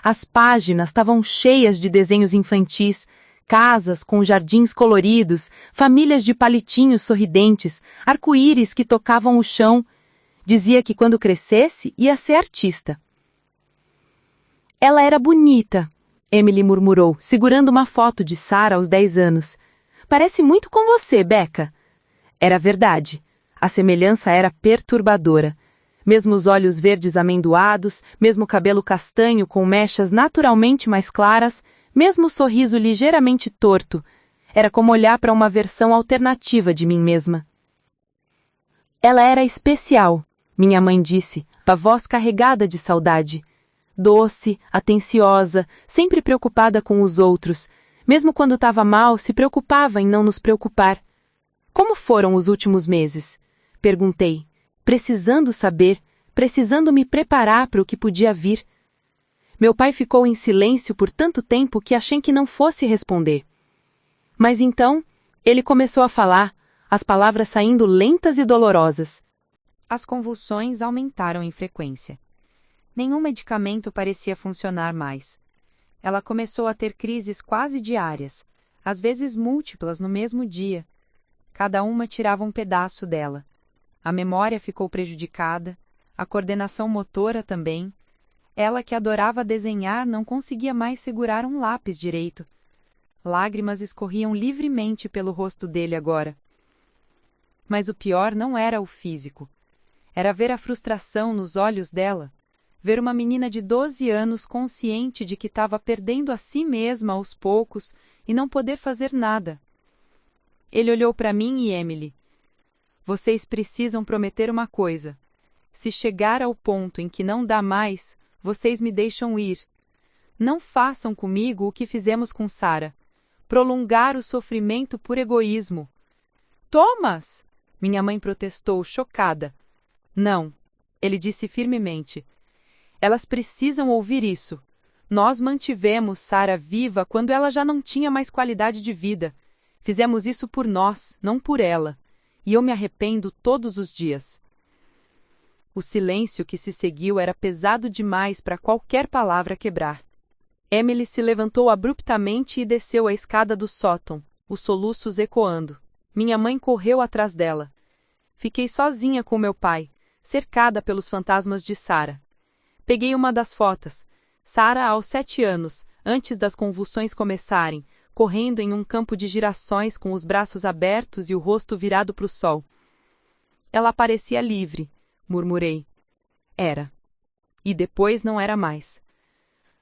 As páginas estavam cheias de desenhos infantis, casas com jardins coloridos, famílias de palitinhos sorridentes, arco-íris que tocavam o chão. Dizia que quando crescesse ia ser artista. Ela era bonita, Emily murmurou, segurando uma foto de Sarah aos 10 anos. Parece muito com você, Becca. Era verdade. A semelhança era perturbadora. Mesmo os olhos verdes amendoados, mesmo o cabelo castanho com mechas naturalmente mais claras, mesmo o sorriso ligeiramente torto, era como olhar para uma versão alternativa de mim mesma. Ela era especial, minha mãe disse, com a voz carregada de saudade. Doce, atenciosa, sempre preocupada com os outros. Mesmo quando estava mal, se preocupava em não nos preocupar. Como foram os últimos meses? Perguntei, precisando saber, precisando me preparar para o que podia vir. Meu pai ficou em silêncio por tanto tempo que achei que não fosse responder. Mas então, ele começou a falar, as palavras saindo lentas e dolorosas. As convulsões aumentaram em frequência. Nenhum medicamento parecia funcionar mais. Ela começou a ter crises quase diárias, às vezes múltiplas no mesmo dia. Cada uma tirava um pedaço dela. A memória ficou prejudicada, a coordenação motora também. Ela que adorava desenhar não conseguia mais segurar um lápis direito. Lágrimas escorriam livremente pelo rosto dele agora. Mas o pior não era o físico. Era ver a frustração nos olhos dela. Ver uma menina de 12 anos consciente de que estava perdendo a si mesma aos poucos e não poder fazer nada. Ele olhou para mim e Emily. Vocês precisam prometer uma coisa. Se chegar ao ponto em que não dá mais, vocês me deixam ir. Não façam comigo o que fizemos com Sarah. Prolongar o sofrimento por egoísmo. Thomas! Minha mãe protestou, chocada. Não, ele disse firmemente. Elas precisam ouvir isso. Nós mantivemos Sarah viva quando ela já não tinha mais qualidade de vida. Fizemos isso por nós, não por ela. E eu me arrependo todos os dias. O silêncio que se seguiu era pesado demais para qualquer palavra quebrar. Emily se levantou abruptamente e desceu a escada do sótão, os soluços ecoando. Minha mãe correu atrás dela. Fiquei sozinha com meu pai, cercada pelos fantasmas de Sarah. Peguei uma das fotos. Sarah aos 7 anos, antes das convulsões começarem, correndo em um campo de girassóis com os braços abertos e o rosto virado para o sol. Ela parecia livre, murmurei. Era. E depois não era mais.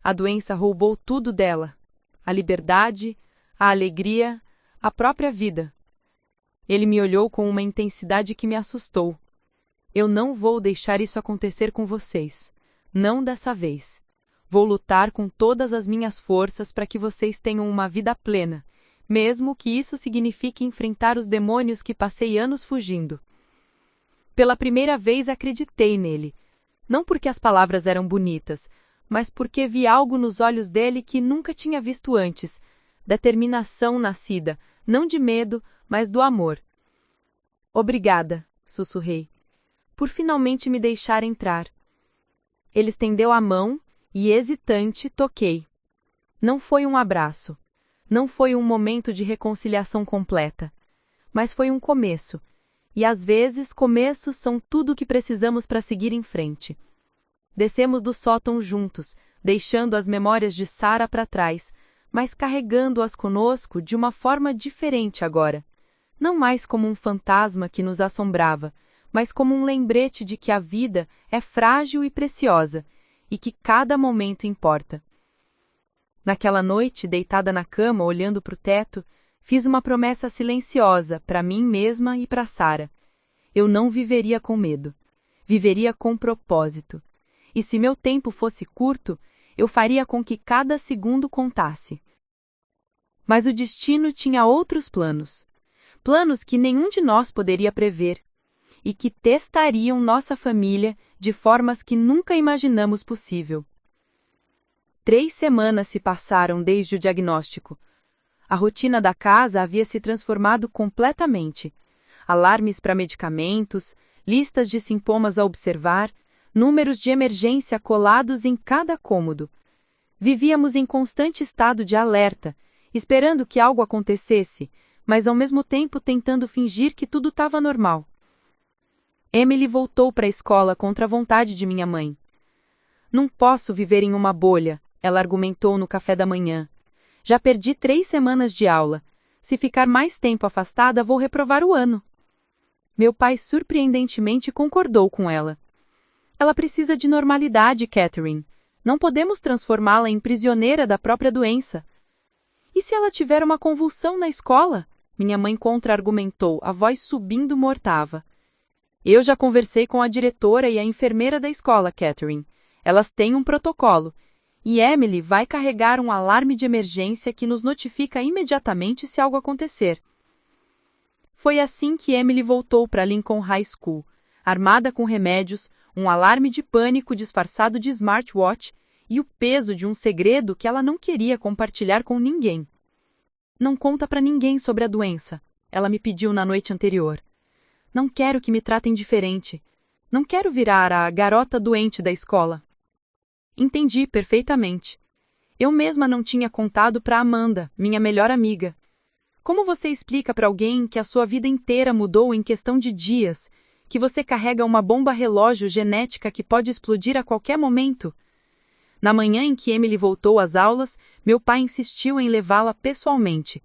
A doença roubou tudo dela. A liberdade, a alegria, a própria vida. Ele me olhou com uma intensidade que me assustou. Eu não vou deixar isso acontecer com vocês. Não dessa vez. Vou lutar com todas as minhas forças para que vocês tenham uma vida plena, mesmo que isso signifique enfrentar os demônios que passei anos fugindo. Pela primeira vez acreditei nele, não porque as palavras eram bonitas, mas porque vi algo nos olhos dele que nunca tinha visto antes, determinação nascida, não de medo, mas do amor. Obrigada, sussurrei, por finalmente me deixar entrar. Ele estendeu a mão e, hesitante, toquei. Não foi um abraço, não foi um momento de reconciliação completa, mas foi um começo, e às vezes começos são tudo o que precisamos para seguir em frente. Descemos do sótão juntos, deixando as memórias de Sarah para trás, mas carregando-as conosco de uma forma diferente agora. Não mais como um fantasma que nos assombrava, mas como um lembrete de que a vida é frágil e preciosa, e que cada momento importa. Naquela noite, deitada na cama, olhando para o teto, fiz uma promessa silenciosa para mim mesma e para Sarah. Eu não viveria com medo. Viveria com propósito. E se meu tempo fosse curto, eu faria com que cada segundo contasse. Mas o destino tinha outros planos. Planos que nenhum de nós poderia prever. E que testariam nossa família de formas que nunca imaginamos possível. 3 semanas se passaram desde o diagnóstico. A rotina da casa havia se transformado completamente. Alarmes para medicamentos, listas de sintomas a observar, números de emergência colados em cada cômodo. Vivíamos em constante estado de alerta, esperando que algo acontecesse, mas ao mesmo tempo tentando fingir que tudo estava normal. Emily voltou para a escola contra a vontade de minha mãe. Não posso viver em uma bolha, ela argumentou no café da manhã. Já perdi 3 semanas de aula. Se ficar mais tempo afastada, vou reprovar o ano. Meu pai surpreendentemente concordou com ela. Ela precisa de normalidade, Catherine. Não podemos transformá-la em prisioneira da própria doença. E se ela tiver uma convulsão na escola? Minha mãe contra-argumentou, a voz subindo mortava. Eu já conversei com a diretora e a enfermeira da escola, Catherine. Elas têm um protocolo. E Emily vai carregar um alarme de emergência que nos notifica imediatamente se algo acontecer. Foi assim que Emily voltou para Lincoln High School, armada com remédios, um alarme de pânico disfarçado de smartwatch e o peso de um segredo que ela não queria compartilhar com ninguém. Não conta para ninguém sobre a doença, ela me pediu na noite anterior. Não quero que me tratem diferente. Não quero virar a garota doente da escola. Entendi perfeitamente. Eu mesma não tinha contado para Amanda, minha melhor amiga. Como você explica para alguém que a sua vida inteira mudou em questão de dias, que você carrega uma bomba relógio genética que pode explodir a qualquer momento? Na manhã em que Emily voltou às aulas, meu pai insistiu em levá-la pessoalmente.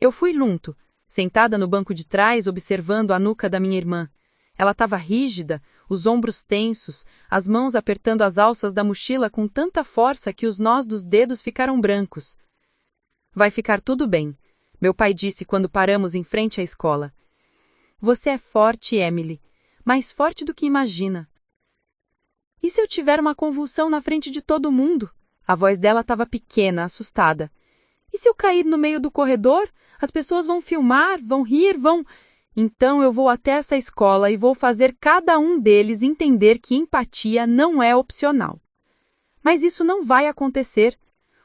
Eu fui junto, sentada no banco de trás observando a nuca da minha irmã. Ela estava rígida, os ombros tensos, as mãos apertando as alças da mochila com tanta força que os nós dos dedos ficaram brancos. Vai ficar tudo bem, meu pai disse quando paramos em frente à escola. Você é forte, Emily, mais forte do que imagina. E se eu tiver uma convulsão na frente de todo mundo? A voz dela estava pequena, assustada. E se eu cair no meio do corredor? As pessoas vão filmar, vão rir, vão... Então eu vou até essa escola e vou fazer cada um deles entender que empatia não é opcional. Mas isso não vai acontecer.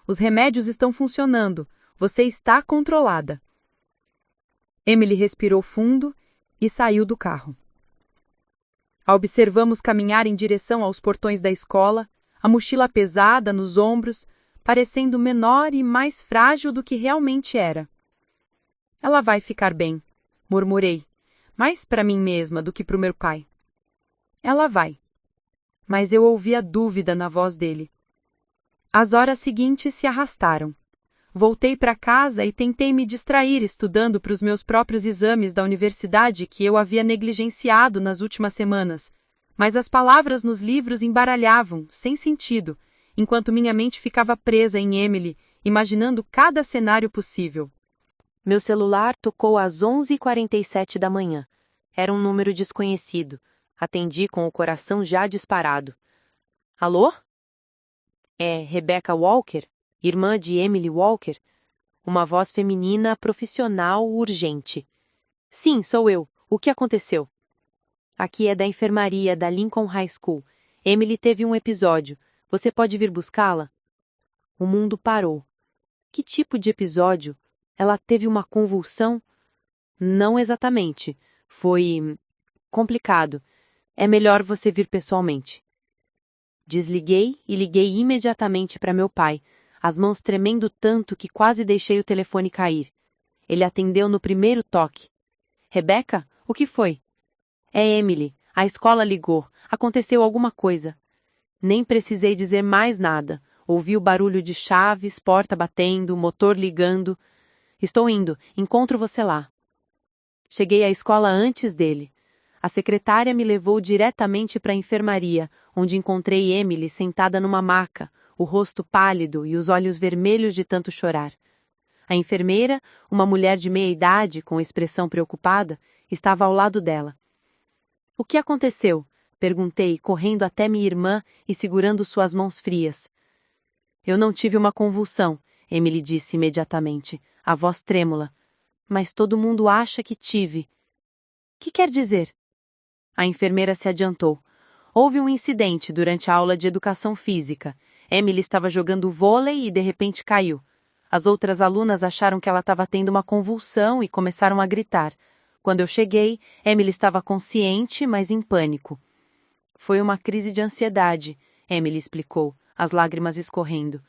Os remédios estão funcionando. Você está controlada. Emily respirou fundo e saiu do carro. A observamos caminhar em direção aos portões da escola, a mochila pesada nos ombros, parecendo menor e mais frágil do que realmente era. Ela vai ficar bem, murmurei, mais para mim mesma do que para o meu pai. Ela vai. Mas eu ouvi a dúvida na voz dele. As horas seguintes se arrastaram. Voltei para casa e tentei me distrair estudando para os meus próprios exames da universidade que eu havia negligenciado nas últimas semanas, mas as palavras nos livros embaralhavam, sem sentido, enquanto minha mente ficava presa em Emily, imaginando cada cenário possível. Meu celular tocou às 11h47 da manhã. Era um número desconhecido. Atendi com o coração já disparado. Alô? É Rebecca Walker, irmã de Emily Walker? Uma voz feminina, profissional, urgente. Sim, sou eu. O que aconteceu? Aqui é da enfermaria da Lincoln High School. Emily teve um episódio. Você pode vir buscá-la? O mundo parou. Que tipo de episódio? Ela teve uma convulsão? Não exatamente. Foi complicado. É melhor você vir pessoalmente. Desliguei e liguei imediatamente para meu pai, as mãos tremendo tanto que quase deixei o telefone cair. Ele atendeu no primeiro toque. Rebecca, o que foi? É Emily. A escola ligou. Aconteceu alguma coisa. Nem precisei dizer mais nada. Ouvi o barulho de chaves, porta batendo, motor ligando. Estou indo. Encontro você lá. Cheguei à escola antes dele. A secretária me levou diretamente para a enfermaria, onde encontrei Emily sentada numa maca, o rosto pálido e os olhos vermelhos de tanto chorar. A enfermeira, uma mulher de meia idade, com expressão preocupada, estava ao lado dela. O que aconteceu? Perguntei, correndo até minha irmã e segurando suas mãos frias. Eu não tive uma convulsão, Emily disse imediatamente, a voz trêmula. Mas todo mundo acha que tive. Que quer dizer? A enfermeira se adiantou. Houve um incidente durante a aula de educação física. Emily estava jogando vôlei e de repente caiu. As outras alunas acharam que ela estava tendo uma convulsão e começaram a gritar. Quando eu cheguei, Emily estava consciente, mas em pânico. Foi uma crise de ansiedade, Emily explicou, as lágrimas escorrendo.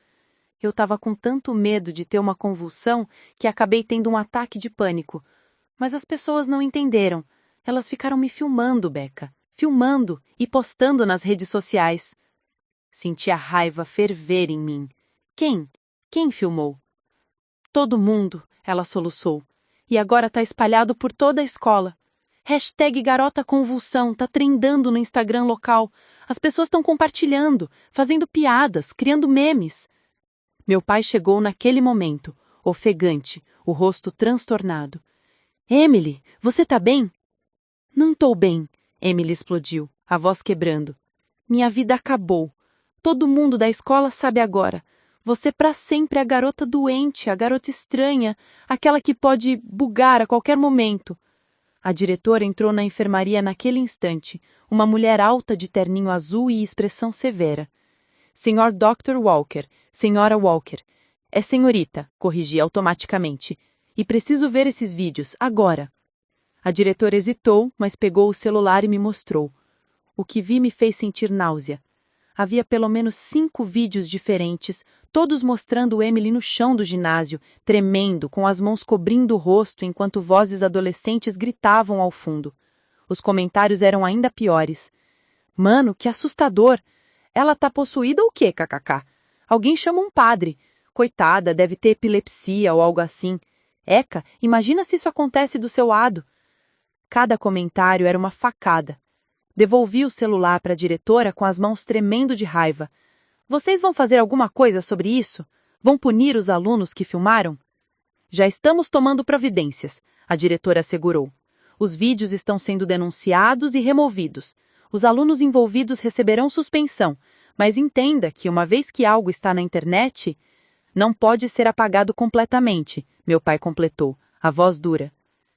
Eu estava com tanto medo de ter uma convulsão que acabei tendo um ataque de pânico. Mas as pessoas não entenderam. Elas ficaram me filmando, Becca. Filmando e postando nas redes sociais. Senti a raiva ferver em mim. Quem? Quem filmou? Todo mundo, ela soluçou. E agora tá espalhado por toda a escola. #GarotaConvulsão tá trendando no Instagram local. As pessoas estão compartilhando, fazendo piadas, criando memes. Meu pai chegou naquele momento, ofegante, o rosto transtornado. Emily, você tá bem? Não tô bem, Emily explodiu, a voz quebrando. Minha vida acabou. Todo mundo da escola sabe agora. Você pra sempre é a garota doente, a garota estranha, aquela que pode bugar a qualquer momento. A diretora entrou na enfermaria naquele instante, uma mulher alta de terninho azul e expressão severa. Sr. Dr. Walker, Senhora Walker. É senhorita, corrigi automaticamente. E preciso ver esses vídeos, agora. A diretora hesitou, mas pegou o celular e me mostrou. O que vi me fez sentir náusea. Havia pelo menos 5 vídeos diferentes, todos mostrando Emily no chão do ginásio, tremendo, com as mãos cobrindo o rosto enquanto vozes adolescentes gritavam ao fundo. Os comentários eram ainda piores. Mano, que assustador! Ela tá possuída ou quê, kkk? Alguém chama um padre. Coitada, deve ter epilepsia ou algo assim. Eca, imagina se isso acontece do seu lado. Cada comentário era uma facada. Devolvi o celular para a diretora com as mãos tremendo de raiva. Vocês vão fazer alguma coisa sobre isso? Vão punir os alunos que filmaram? Já estamos tomando providências, a diretora assegurou. Os vídeos estão sendo denunciados e removidos. Os alunos envolvidos receberão suspensão, mas entenda que uma vez que algo está na internet, não pode ser apagado completamente, meu pai completou, a voz dura.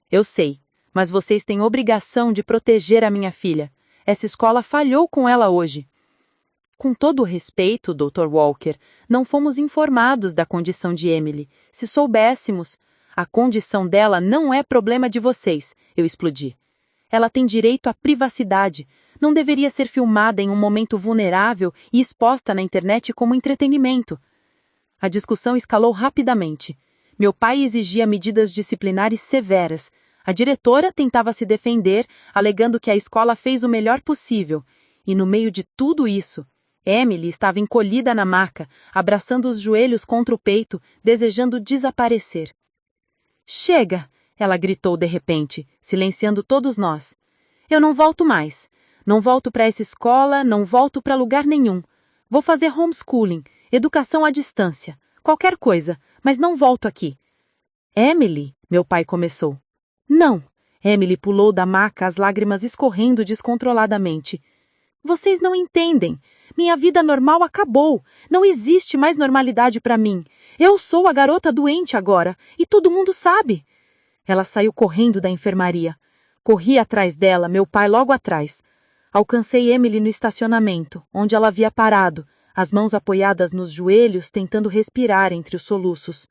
Eu sei, mas vocês têm obrigação de proteger a minha filha. Essa escola falhou com ela hoje. Com todo o respeito, Dr. Walker, não fomos informados da condição de Emily. Se soubéssemos, a condição dela não é problema de vocês, eu explodi. Ela tem direito à privacidade. Não deveria ser filmada em um momento vulnerável e exposta na internet como entretenimento. A discussão escalou rapidamente. Meu pai exigia medidas disciplinares severas. A diretora tentava se defender, alegando que a escola fez o melhor possível. E no meio de tudo isso, Emily estava encolhida na maca, abraçando os joelhos contra o peito, desejando desaparecer. Chega! Ela gritou de repente, silenciando todos nós. Eu não volto mais. Não volto para essa escola, não volto para lugar nenhum. Vou fazer homeschooling, educação à distância, qualquer coisa, mas não volto aqui. Emily, meu pai começou. Não! Emily pulou da maca, as lágrimas escorrendo descontroladamente. Vocês não entendem. Minha vida normal acabou. Não existe mais normalidade para mim. Eu sou a garota doente agora, e todo mundo sabe. Ela saiu correndo da enfermaria. Corri atrás dela, meu pai logo atrás. Alcancei Emily no estacionamento, onde ela havia parado, as mãos apoiadas nos joelhos, tentando respirar entre os soluços.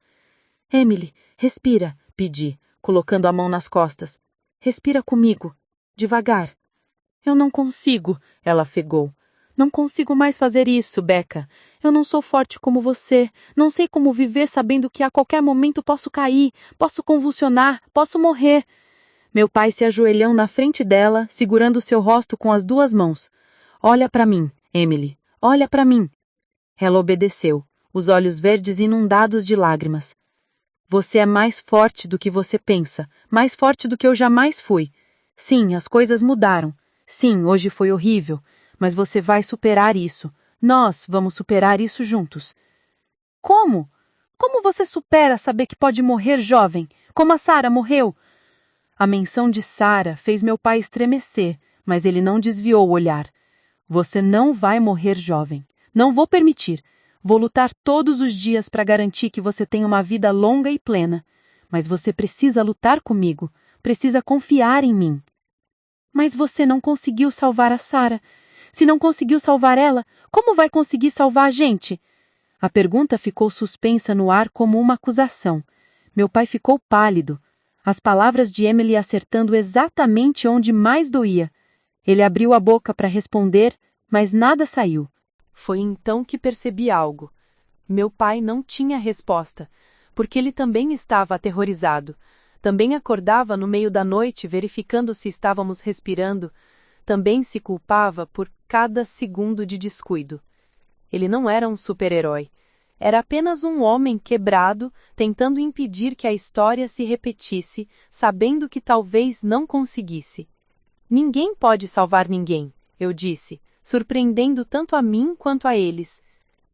Emily, respira, pedi, colocando a mão nas costas. Respira comigo, devagar. Eu não consigo, ela afegou. Não consigo mais fazer isso, Becca. Eu não sou forte como você. Não sei como viver sabendo que a qualquer momento posso cair, posso convulsionar, posso morrer. Meu pai se ajoelhou na frente dela, segurando seu rosto com as duas mãos. Olha para mim, Emily. Olha para mim. Ela obedeceu, os olhos verdes inundados de lágrimas. Você é mais forte do que você pensa, mais forte do que eu jamais fui. Sim, as coisas mudaram. Sim, hoje foi horrível. Mas você vai superar isso. Nós vamos superar isso juntos. Como? Como você supera saber que pode morrer jovem, como a Sarah morreu? A menção de Sarah fez meu pai estremecer, mas ele não desviou o olhar. Você não vai morrer jovem. Não vou permitir. Vou lutar todos os dias para garantir que você tenha uma vida longa e plena. Mas você precisa lutar comigo. Precisa confiar em mim. Mas você não conseguiu salvar a Sarah. Se não conseguiu salvar ela, como vai conseguir salvar a gente? A pergunta ficou suspensa no ar como uma acusação. Meu pai ficou pálido. As palavras de Emily acertando exatamente onde mais doía. Ele abriu a boca para responder, mas nada saiu. Foi então que percebi algo. Meu pai não tinha resposta, porque ele também estava aterrorizado. Também acordava no meio da noite verificando se estávamos respirando. Também se culpava por cada segundo de descuido. Ele não era um super-herói. Era apenas um homem quebrado, tentando impedir que a história se repetisse, sabendo que talvez não conseguisse. Ninguém pode salvar ninguém, eu disse, surpreendendo tanto a mim quanto a eles.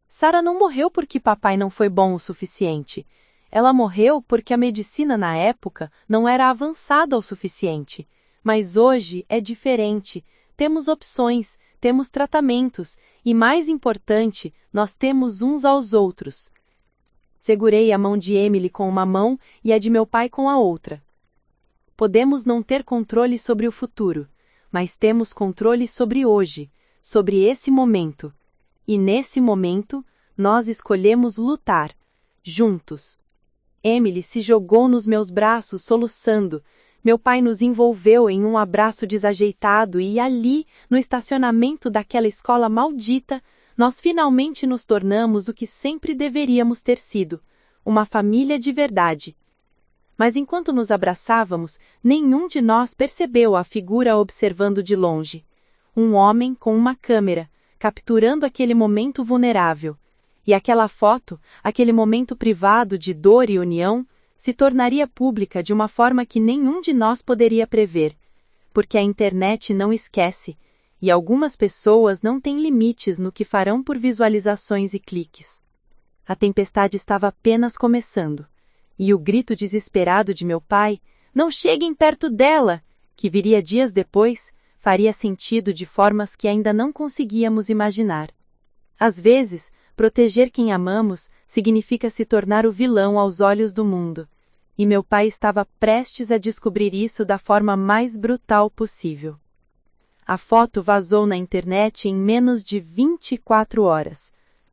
Sarah não morreu porque papai não foi bom o suficiente. Ela morreu porque a medicina na época não era avançada o suficiente. Mas hoje é diferente. Temos opções, temos tratamentos e, mais importante, nós temos uns aos outros. Segurei a mão de Emily com uma mão e a de meu pai com a outra. Podemos não ter controle sobre o futuro, mas temos controle sobre hoje, sobre esse momento. E nesse momento, nós escolhemos lutar, juntos. Emily se jogou nos meus braços, soluçando. Meu pai nos envolveu em um abraço desajeitado e ali, no estacionamento daquela escola maldita, nós finalmente nos tornamos o que sempre deveríamos ter sido, uma família de verdade. Mas enquanto nos abraçávamos, nenhum de nós percebeu a figura observando de longe. Um homem com uma câmera, capturando aquele momento vulnerável. E aquela foto, aquele momento privado de dor e união, se tornaria pública de uma forma que nenhum de nós poderia prever, porque a internet não esquece, e algumas pessoas não têm limites no que farão por visualizações e cliques. A tempestade estava apenas começando, e o grito desesperado de meu pai, "Não cheguem perto dela!", que viria dias depois, faria sentido de formas que ainda não conseguíamos imaginar. Às vezes, proteger quem amamos significa se tornar o vilão aos olhos do mundo. E meu pai estava prestes a descobrir isso da forma mais brutal possível. A foto vazou na internet em menos de 24 horas.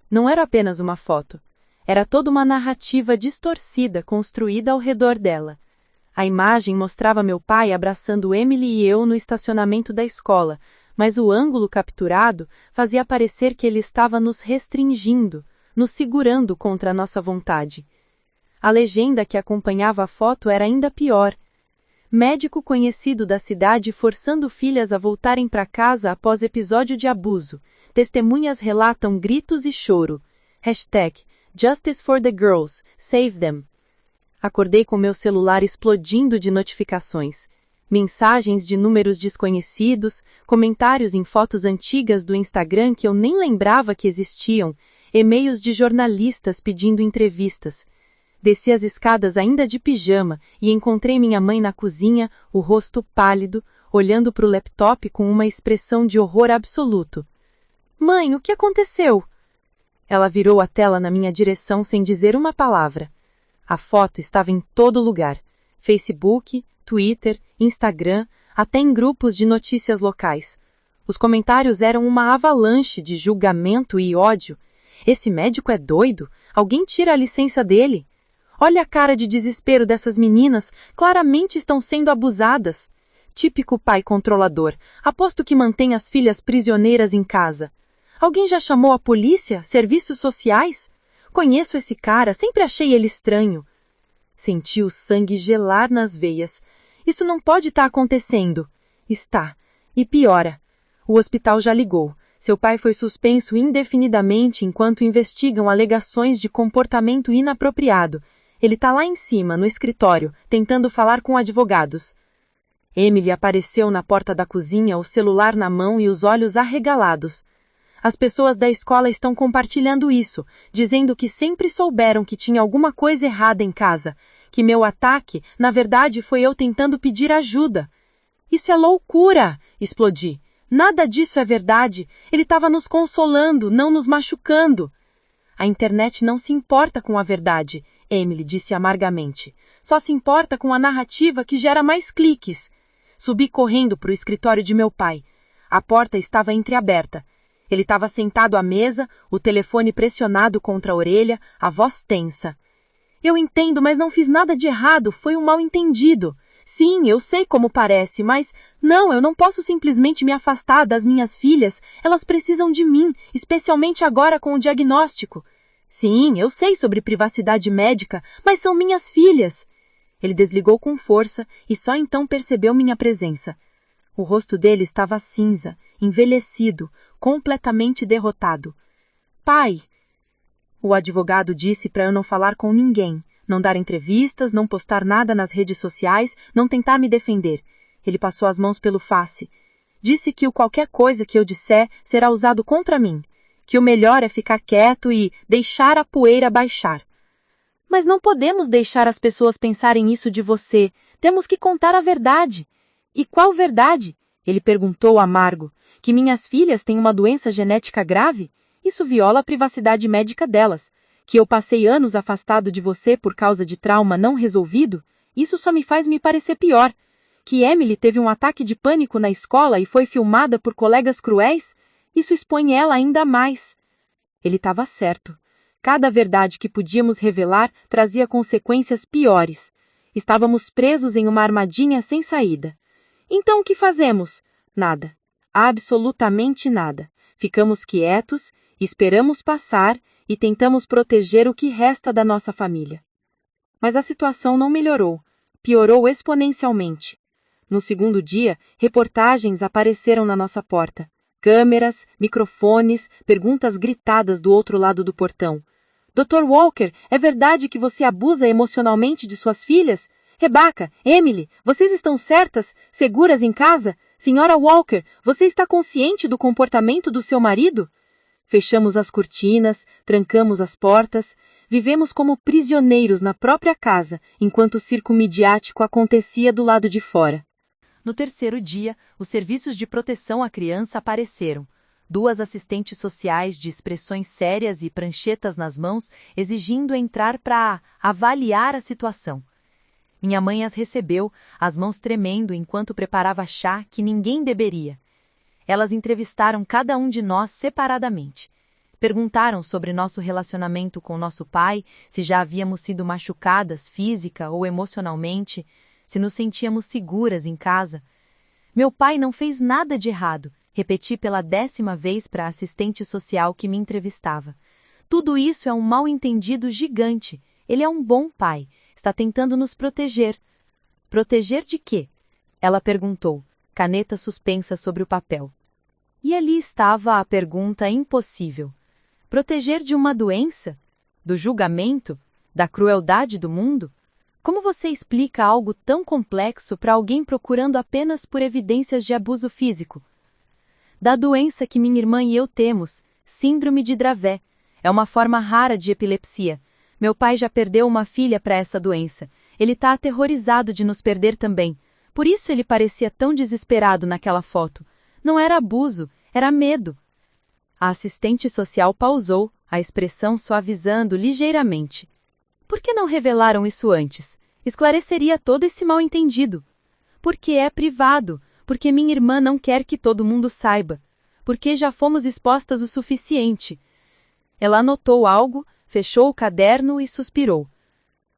Não era apenas uma foto. Era toda uma narrativa distorcida construída ao redor dela. A imagem mostrava meu pai abraçando Emily e eu no estacionamento da escola, mas o ângulo capturado fazia parecer que ele estava nos restringindo, nos segurando contra a nossa vontade. A legenda que acompanhava a foto era ainda pior. Médico conhecido da cidade forçando filhas a voltarem para casa após episódio de abuso. Testemunhas relatam gritos e choro. #Justice for the girls, save them. Acordei com meu celular explodindo de notificações. Mensagens de números desconhecidos, comentários em fotos antigas do Instagram que eu nem lembrava que existiam, e-mails de jornalistas pedindo entrevistas. Desci as escadas ainda de pijama e encontrei minha mãe na cozinha, o rosto pálido, olhando para o laptop com uma expressão de horror absoluto. Mãe, o que aconteceu? Ela virou a tela na minha direção sem dizer uma palavra. A foto estava em todo lugar. Facebook, Twitter, Instagram, até em grupos de notícias locais. Os comentários eram uma avalanche de julgamento e ódio. Esse médico é doido? Alguém tira a licença dele? Olha a cara de desespero dessas meninas, claramente estão sendo abusadas. Típico pai controlador, aposto que mantém as filhas prisioneiras em casa. Alguém já chamou a polícia? Serviços sociais? Conheço esse cara, sempre achei ele estranho. Senti o sangue gelar nas veias. Isso não pode estar acontecendo. Está. E piora. O hospital já ligou. Seu pai foi suspenso indefinidamente enquanto investigam alegações de comportamento inapropriado. Ele está lá em cima, no escritório, tentando falar com advogados. Emily apareceu na porta da cozinha, o celular na mão e os olhos arregalados. As pessoas da escola estão compartilhando isso, dizendo que sempre souberam que tinha alguma coisa errada em casa, que meu ataque, na verdade, foi eu tentando pedir ajuda. Isso é loucura! Explodi. Nada disso é verdade. Ele estava nos consolando, não nos machucando. A internet não se importa com a verdade, Emily disse amargamente. Só se importa com a narrativa que gera mais cliques. Subi correndo para o escritório de meu pai. A porta estava entreaberta. Ele estava sentado à mesa, o telefone pressionado contra a orelha, a voz tensa. Eu entendo, mas não fiz nada de errado, foi um mal-entendido. Sim, eu sei como parece, mas não, eu não posso simplesmente me afastar das minhas filhas, elas precisam de mim, especialmente agora com o diagnóstico. Sim, eu sei sobre privacidade médica, mas são minhas filhas. Ele desligou com força e só então percebeu minha presença. O rosto dele estava cinza, envelhecido, completamente derrotado. Pai! O advogado disse para eu não falar com ninguém, não dar entrevistas, não postar nada nas redes sociais, não tentar me defender. Ele passou as mãos pelo face. Disse que qualquer coisa que eu disser será usado contra mim, que o melhor é ficar quieto e deixar a poeira baixar. Mas não podemos deixar as pessoas pensarem isso de você. Temos que contar a verdade. E qual verdade? Ele perguntou amargo. Que minhas filhas têm uma doença genética grave? Isso viola a privacidade médica delas. Que eu passei anos afastado de você por causa de trauma não resolvido? Isso só me faz me parecer pior. Que Emily teve um ataque de pânico na escola e foi filmada por colegas cruéis? Isso expõe ela ainda mais. Ele estava certo. Cada verdade que podíamos revelar trazia consequências piores. Estávamos presos em uma armadilha sem saída. Então o que fazemos? Nada. Absolutamente nada. Ficamos quietos, esperamos passar e tentamos proteger o que resta da nossa família. Mas a situação não melhorou. Piorou exponencialmente. No segundo dia, reportagens apareceram na nossa porta. Câmeras, microfones, perguntas gritadas do outro lado do portão. Dr. Walker, é verdade que você abusa emocionalmente de suas filhas? Rebecca, Emily, vocês estão certas, seguras em casa? Senhora Walker, você está consciente do comportamento do seu marido? Fechamos as cortinas, trancamos as portas, vivemos como prisioneiros na própria casa, enquanto o circo midiático acontecia do lado de fora. No terceiro dia, os serviços de proteção à criança apareceram. 2 assistentes sociais de expressões sérias e pranchetas nas mãos, exigindo entrar para avaliar a situação. Minha mãe as recebeu, as mãos tremendo enquanto preparava chá que ninguém beberia. Elas entrevistaram cada um de nós separadamente. Perguntaram sobre nosso relacionamento com nosso pai, se já havíamos sido machucadas física ou emocionalmente, se nos sentíamos seguras em casa. Meu pai não fez nada de errado, repeti pela 10ª vez para a assistente social que me entrevistava. Tudo isso é um mal-entendido gigante. Ele é um bom pai. Está tentando nos proteger. Proteger de quê? Ela perguntou, caneta suspensa sobre o papel. E ali estava a pergunta impossível. Proteger de uma doença? Do julgamento? Da crueldade do mundo? Como você explica algo tão complexo para alguém procurando apenas por evidências de abuso físico? Da doença que minha irmã e eu temos, síndrome de Dravet. É uma forma rara de epilepsia. Meu pai já perdeu uma filha para essa doença. Ele está aterrorizado de nos perder também. Por isso ele parecia tão desesperado naquela foto. Não era abuso, era medo. A assistente social pausou, a expressão suavizando ligeiramente. Por que não revelaram isso antes? Esclareceria todo esse mal-entendido. Porque é privado, porque minha irmã não quer que todo mundo saiba. Porque já fomos expostas o suficiente. Ela anotou algo, fechou o caderno e suspirou.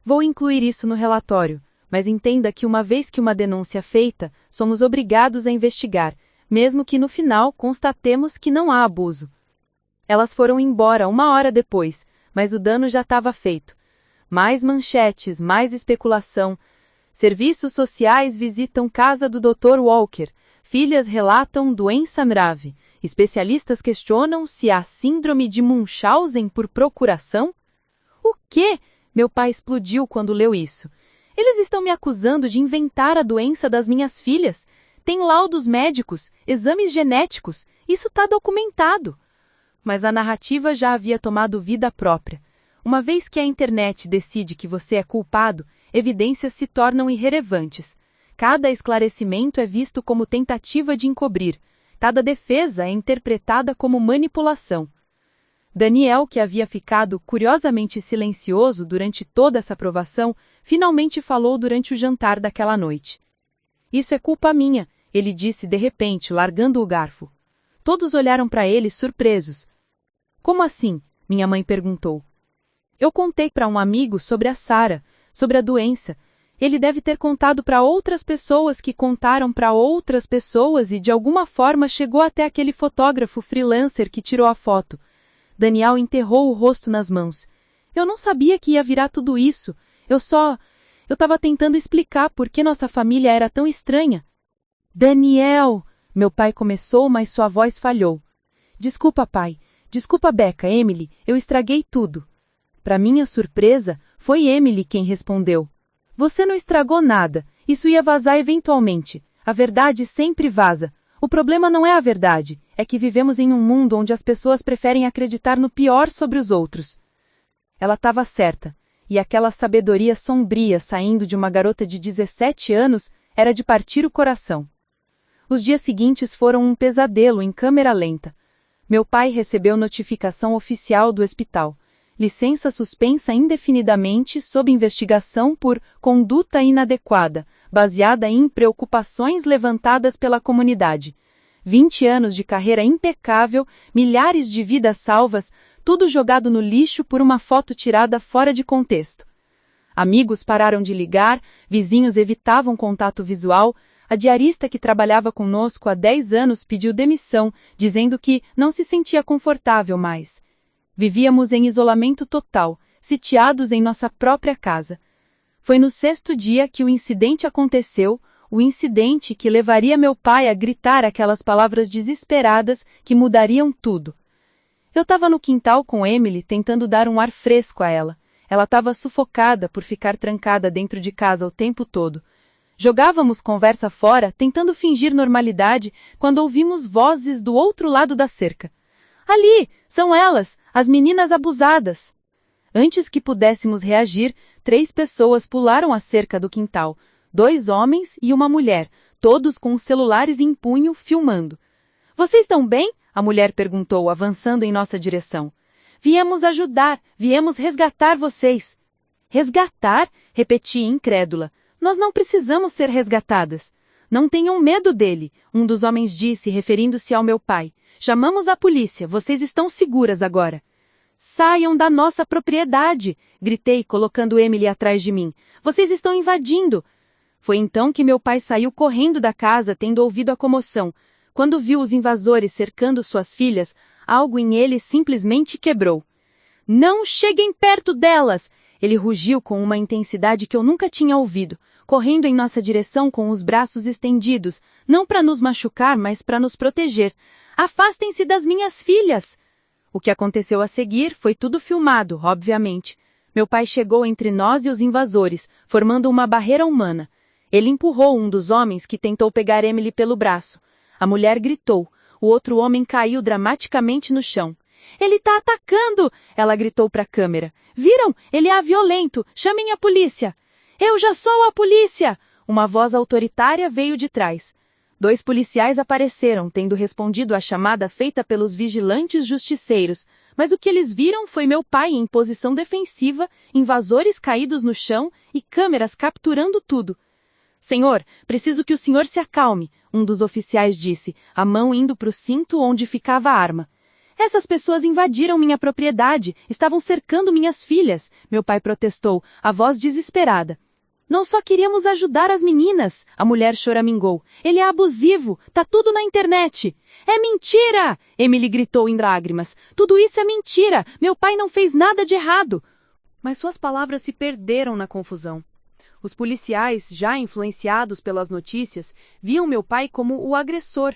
Vou incluir isso no relatório, mas entenda que uma vez que uma denúncia é feita, somos obrigados a investigar, mesmo que no final constatemos que não há abuso. Elas foram embora 1 hora depois, mas o dano já estava feito. Mais manchetes, mais especulação. Serviços sociais visitam casa do Dr. Walker. Filhas relatam doença grave. Especialistas questionam se há síndrome de Munchausen por procuração? O quê? Meu pai explodiu quando leu isso. Eles estão me acusando de inventar a doença das minhas filhas. Tem laudos médicos, exames genéticos. Isso está documentado. Mas a narrativa já havia tomado vida própria. Uma vez que a internet decide que você é culpado, evidências se tornam irrelevantes. Cada esclarecimento é visto como tentativa de encobrir. Cada defesa é interpretada como manipulação. Daniel, que havia ficado curiosamente silencioso durante toda essa provação, finalmente falou durante o jantar daquela noite. Isso é culpa minha, ele disse de repente, largando o garfo. Todos olharam para ele surpresos. Como assim? Minha mãe perguntou. Eu contei para um amigo sobre a Sarah, sobre a doença. Ele deve ter contado para outras pessoas que contaram para outras pessoas e de alguma forma chegou até aquele fotógrafo freelancer que tirou a foto. Daniel enterrou o rosto nas mãos. Eu não sabia que ia virar tudo isso. Eu estava tentando explicar por que nossa família era tão estranha. Daniel! Meu pai começou, mas sua voz falhou. Desculpa, pai. Desculpa, Becca, Emily. Eu estraguei tudo. Para minha surpresa, foi Emily quem respondeu. Você não estragou nada. Isso ia vazar eventualmente. A verdade sempre vaza. O problema não é a verdade. É que vivemos em um mundo onde as pessoas preferem acreditar no pior sobre os outros. Ela estava certa. E aquela sabedoria sombria saindo de uma garota de 17 anos era de partir o coração. Os dias seguintes foram um pesadelo em câmera lenta. Meu pai recebeu notificação oficial do hospital. Licença suspensa indefinidamente sob investigação por conduta inadequada, baseada em preocupações levantadas pela comunidade. 20 anos de carreira impecável, milhares de vidas salvas, tudo jogado no lixo por uma foto tirada fora de contexto. Amigos pararam de ligar, vizinhos evitavam contato visual, a diarista que trabalhava conosco há 10 anos pediu demissão, dizendo que não se sentia confortável mais. Vivíamos em isolamento total, sitiados em nossa própria casa. Foi no 6º dia que o incidente aconteceu, o incidente que levaria meu pai a gritar aquelas palavras desesperadas que mudariam tudo. Eu estava no quintal com Emily tentando dar um ar fresco a ela. Ela estava sufocada por ficar trancada dentro de casa o tempo todo. Jogávamos conversa fora, tentando fingir normalidade, quando ouvimos vozes do outro lado da cerca. Ali! São elas! As meninas abusadas! Antes que pudéssemos reagir, 3 pessoas pularam a cerca do quintal. 2 homens e uma mulher, todos com os celulares em punho, filmando. Vocês estão bem? A mulher perguntou, avançando em nossa direção. Viemos ajudar, viemos resgatar vocês. Resgatar? Repeti incrédula. Nós não precisamos ser resgatadas. Não tenham medo dele, um dos homens disse, referindo-se ao meu pai. Chamamos a polícia, vocês estão seguras agora. Saiam da nossa propriedade, gritei, colocando Emily atrás de mim. Vocês estão invadindo. Foi então que meu pai saiu correndo da casa, tendo ouvido a comoção. Quando viu os invasores cercando suas filhas, algo em ele simplesmente quebrou. Não cheguem perto delas! Ele rugiu com uma intensidade que eu nunca tinha ouvido, correndo em nossa direção com os braços estendidos, não para nos machucar, mas para nos proteger. Afastem-se das minhas filhas! O que aconteceu a seguir foi tudo filmado, obviamente. Meu pai chegou entre nós e os invasores, formando uma barreira humana. Ele empurrou um dos homens que tentou pegar Emily pelo braço. A mulher gritou. O outro homem caiu dramaticamente no chão. Ele está atacando! Ela gritou para a câmera. Viram? Ele é violento! Chamem a polícia! Eu já sou a polícia! Uma voz autoritária veio de trás. 2 policiais apareceram, tendo respondido à chamada feita pelos vigilantes justiceiros, mas o que eles viram foi meu pai em posição defensiva, invasores caídos no chão e câmeras capturando tudo. Senhor, preciso que o senhor se acalme, um dos oficiais disse, a mão indo para o cinto onde ficava a arma. Essas pessoas invadiram minha propriedade, estavam cercando minhas filhas, meu pai protestou, a voz desesperada. Nós só queríamos ajudar as meninas, a mulher choramingou. Ele é abusivo, tá tudo na internet. É mentira! Emily gritou em lágrimas. Tudo isso é mentira, meu pai não fez nada de errado. Mas suas palavras se perderam na confusão. Os policiais, já influenciados pelas notícias, viam meu pai como o agressor,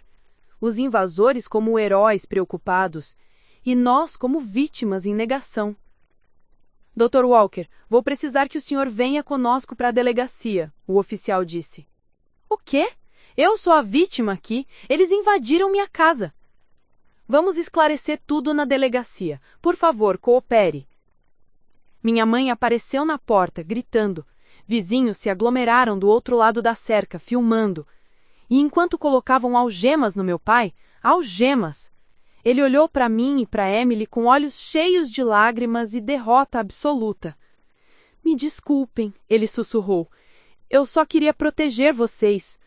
os invasores como heróis preocupados, e nós como vítimas em negação. Dr. Walker, vou precisar que o senhor venha conosco para a delegacia, o oficial disse. O quê? Eu sou a vítima aqui. Eles invadiram minha casa. Vamos esclarecer tudo na delegacia. Por favor, coopere. Minha mãe apareceu na porta, gritando. Vizinhos se aglomeraram do outro lado da cerca, filmando. E enquanto colocavam algemas no meu pai, algemas! Ele olhou para mim e para Emily com olhos cheios de lágrimas e derrota absoluta. Me desculpem, ele sussurrou. Eu só queria proteger vocês.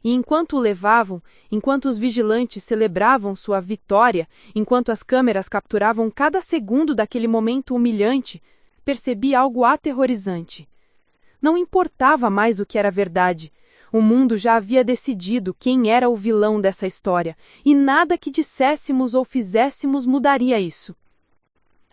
E enquanto o levavam, enquanto os vigilantes celebravam sua vitória, enquanto as câmeras capturavam cada segundo daquele momento humilhante, percebi algo aterrorizante. Não importava mais o que era verdade. O mundo já havia decidido quem era o vilão dessa história, e nada que disséssemos ou fizéssemos mudaria isso.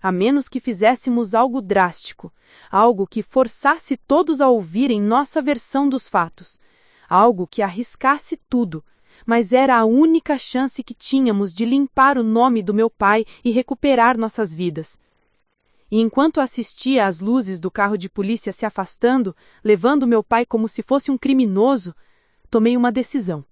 A menos que fizéssemos algo drástico, algo que forçasse todos a ouvirem nossa versão dos fatos, algo que arriscasse tudo, mas era a única chance que tínhamos de limpar o nome do meu pai e recuperar nossas vidas. E enquanto assistia às luzes do carro de polícia se afastando, levando meu pai como se fosse um criminoso, tomei uma decisão.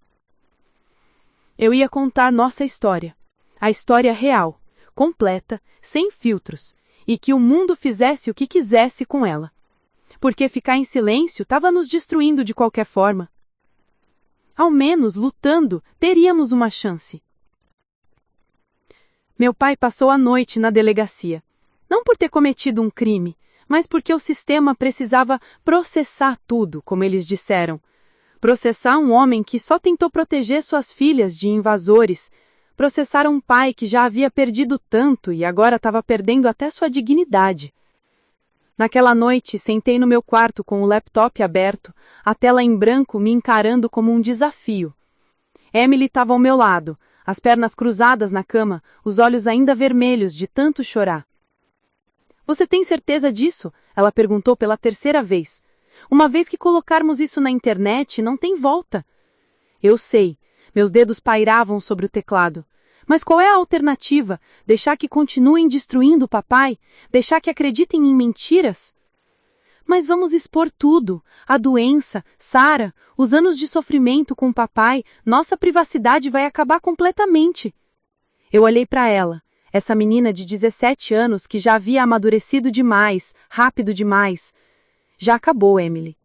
Eu ia contar nossa história, a história real, completa, sem filtros, e que o mundo fizesse o que quisesse com ela. Porque ficar em silêncio estava nos destruindo de qualquer forma. Ao menos, lutando, teríamos uma chance. Meu pai passou a noite na delegacia. Não por ter cometido um crime, mas porque o sistema precisava processar tudo, como eles disseram. Processar um homem que só tentou proteger suas filhas de invasores. Processar um pai que já havia perdido tanto e agora estava perdendo até sua dignidade. Naquela noite, sentei no meu quarto com o laptop aberto, a tela em branco me encarando como um desafio. Emily estava ao meu lado, as pernas cruzadas na cama, os olhos ainda vermelhos de tanto chorar. Você tem certeza disso? Ela perguntou pela 3ª vez. Uma vez que colocarmos isso na internet, não tem volta. Eu sei. Meus dedos pairavam sobre o teclado. Mas qual é a alternativa? Deixar que continuem destruindo o papai? Deixar que acreditem em mentiras? Mas vamos expor tudo. A doença, Sarah, os anos de sofrimento com o papai, nossa privacidade vai acabar completamente. Eu olhei para ela. Essa menina de 17 anos que já havia amadurecido demais, rápido demais. Já acabou, Emily.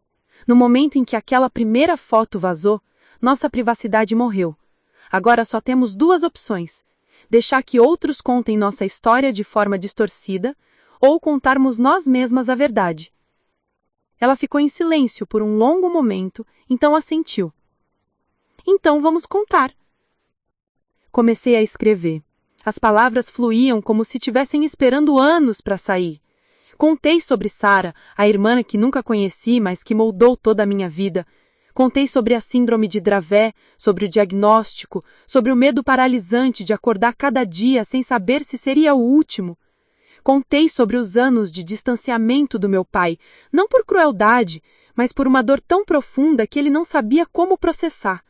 No momento em que aquela primeira foto vazou, nossa privacidade morreu. Agora só temos 2 opções. Deixar que outros contem nossa história de forma distorcida ou contarmos nós mesmas a verdade. Ela ficou em silêncio por um longo momento, então assentiu. Então vamos contar. Comecei a escrever. As palavras fluíam como se estivessem esperando anos para sair. Contei sobre Sarah, a irmã que nunca conheci, mas que moldou toda a minha vida. Contei sobre a síndrome de Dravet, sobre o diagnóstico, sobre o medo paralisante de acordar cada dia sem saber se seria o último. Contei sobre os anos de distanciamento do meu pai, não por crueldade, mas por uma dor tão profunda que ele não sabia como processar.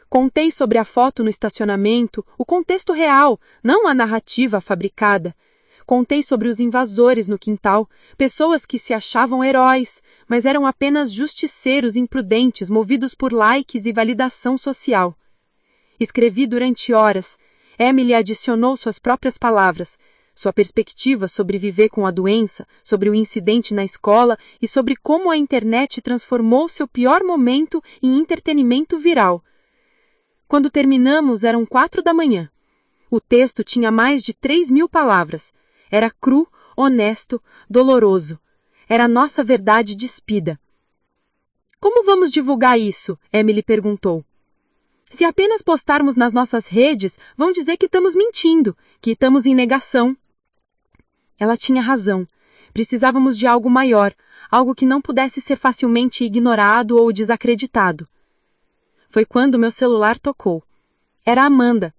Contei sobre a foto no estacionamento, o contexto real, não a narrativa fabricada. Contei sobre os invasores no quintal, pessoas que se achavam heróis, mas eram apenas justiceiros imprudentes movidos por likes e validação social. Escrevi durante horas. Emily adicionou suas próprias palavras, sua perspectiva sobre viver com a doença, sobre o incidente na escola e sobre como a internet transformou seu pior momento em entretenimento viral. Quando terminamos, eram 4 da manhã. O texto tinha mais de 3.000 palavras. Era cru, honesto, doloroso. Era a nossa verdade despida. Como vamos divulgar isso? Emily perguntou. Se apenas postarmos nas nossas redes, vão dizer que estamos mentindo, que estamos em negação. Ela tinha razão. Precisávamos de algo maior, algo que não pudesse ser facilmente ignorado ou desacreditado. Foi quando meu celular tocou. Era Amanda.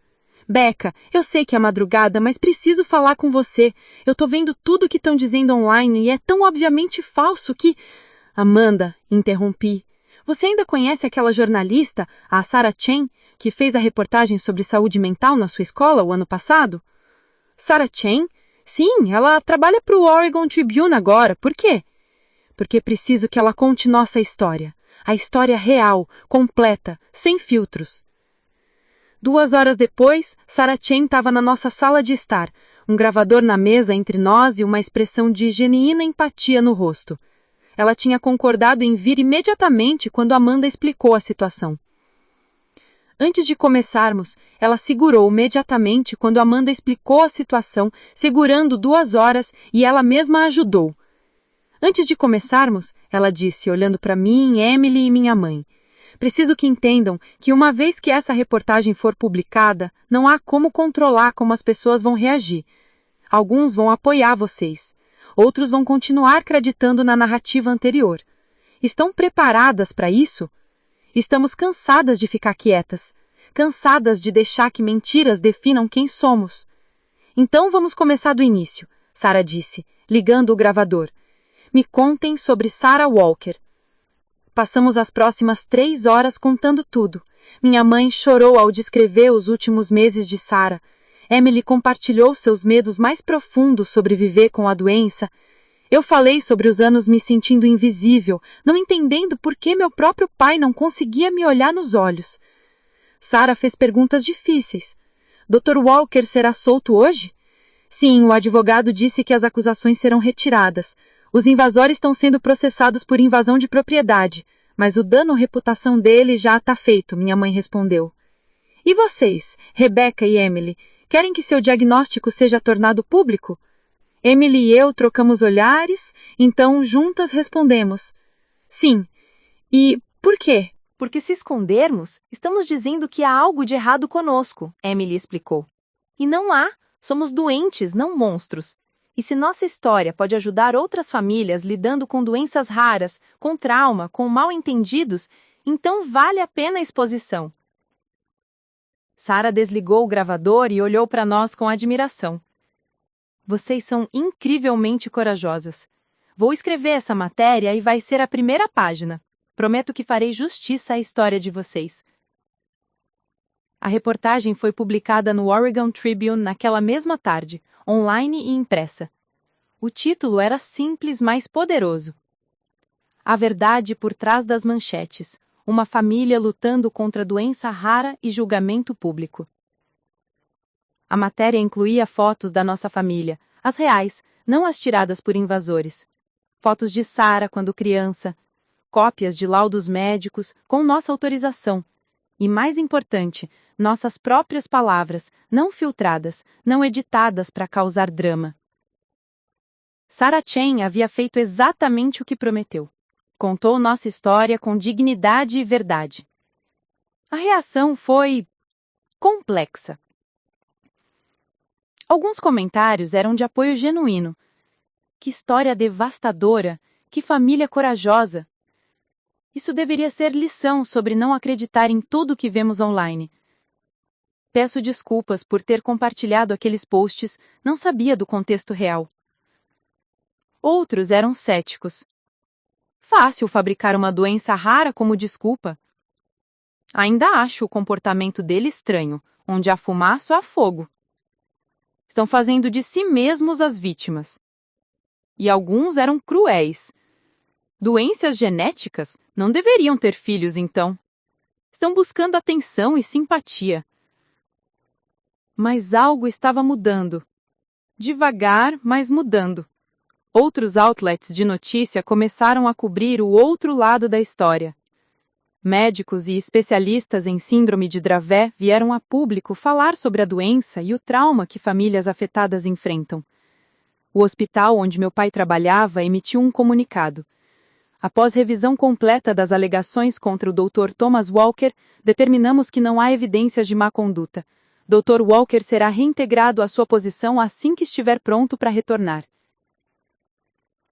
Becca, eu sei que é madrugada, mas preciso falar com você. Eu tô vendo tudo que estão dizendo online e é tão obviamente falso que... Amanda, interrompi. Você ainda conhece aquela jornalista, a Sarah Chen, que fez a reportagem sobre saúde mental na sua escola o ano passado? Sarah Chen? Sim, ela trabalha para o Oregon Tribune agora. Por quê? Porque preciso que ela conte nossa história. A história real, completa, sem filtros. 2 horas depois, Sarah Chen estava na nossa sala de estar, um gravador na mesa entre nós e uma expressão de genuína empatia no rosto. Ela tinha concordado em vir imediatamente quando Amanda explicou a situação. Antes de começarmos, ela segurou imediatamente quando Amanda explicou a situação, segurando 2 horas e ela mesma ajudou. Antes de começarmos, ela disse, olhando para mim, Emily e minha mãe, preciso que entendam que uma vez que essa reportagem for publicada, não há como controlar como as pessoas vão reagir. Alguns vão apoiar vocês. Outros vão continuar acreditando na narrativa anterior. Estão preparadas para isso? Estamos cansadas de ficar quietas. Cansadas de deixar que mentiras definam quem somos. Então vamos começar do início, Sarah disse, ligando o gravador. Me contem sobre Sarah Walker. Passamos as próximas 3 horas contando tudo. Minha mãe chorou ao descrever os últimos meses de Sarah. Emily compartilhou seus medos mais profundos sobre viver com a doença. Eu falei sobre os anos me sentindo invisível, não entendendo por que meu próprio pai não conseguia me olhar nos olhos. Sarah fez perguntas difíceis. Dr. Walker será solto hoje? Sim, o advogado disse que as acusações serão retiradas. Os invasores estão sendo processados por invasão de propriedade, mas o dano à reputação dele já está feito, minha mãe respondeu. E vocês, Rebecca e Emily, querem que seu diagnóstico seja tornado público? Emily e eu trocamos olhares, então juntas respondemos. Sim. E por quê? Porque se escondermos, estamos dizendo que há algo de errado conosco, Emily explicou. E não há. Somos doentes, não monstros. E se nossa história pode ajudar outras famílias lidando com doenças raras, com trauma, com mal-entendidos, então vale a pena a exposição. Sarah desligou o gravador e olhou para nós com admiração. Vocês são incrivelmente corajosas. Vou escrever essa matéria e vai ser a primeira página. Prometo que farei justiça à história de vocês. A reportagem foi publicada no Oregon Tribune naquela mesma tarde, online e impressa. O título era simples, mas poderoso. A verdade por trás das manchetes. Uma família lutando contra doença rara e julgamento público. A matéria incluía fotos da nossa família, as reais, não as tiradas por invasores. Fotos de Sarah quando criança, cópias de laudos médicos com nossa autorização. E, mais importante, nossas próprias palavras, não filtradas, não editadas para causar drama. Sarah Chen havia feito exatamente o que prometeu. Contou nossa história com dignidade e verdade. A reação foi complexa. Alguns comentários eram de apoio genuíno. Que história devastadora! Que família corajosa! Isso deveria ser lição sobre não acreditar em tudo que vemos online. Peço desculpas por ter compartilhado aqueles posts, não sabia do contexto real. Outros eram céticos. Fácil fabricar uma doença rara como desculpa. Ainda acho o comportamento dele estranho, onde há fumaça há fogo. Estão fazendo de si mesmos as vítimas. E alguns eram cruéis. Doenças genéticas não deveriam ter filhos, então. Estão buscando atenção e simpatia. Mas algo estava mudando. Devagar, mas mudando. Outros outlets de notícia começaram a cobrir o outro lado da história. Médicos e especialistas em síndrome de Dravet vieram a público falar sobre a doença e o trauma que famílias afetadas enfrentam. O hospital onde meu pai trabalhava emitiu um comunicado. Após revisão completa das alegações contra o Dr. Thomas Walker, determinamos que não há evidências de má conduta. Dr. Walker será reintegrado à sua posição assim que estiver pronto para retornar.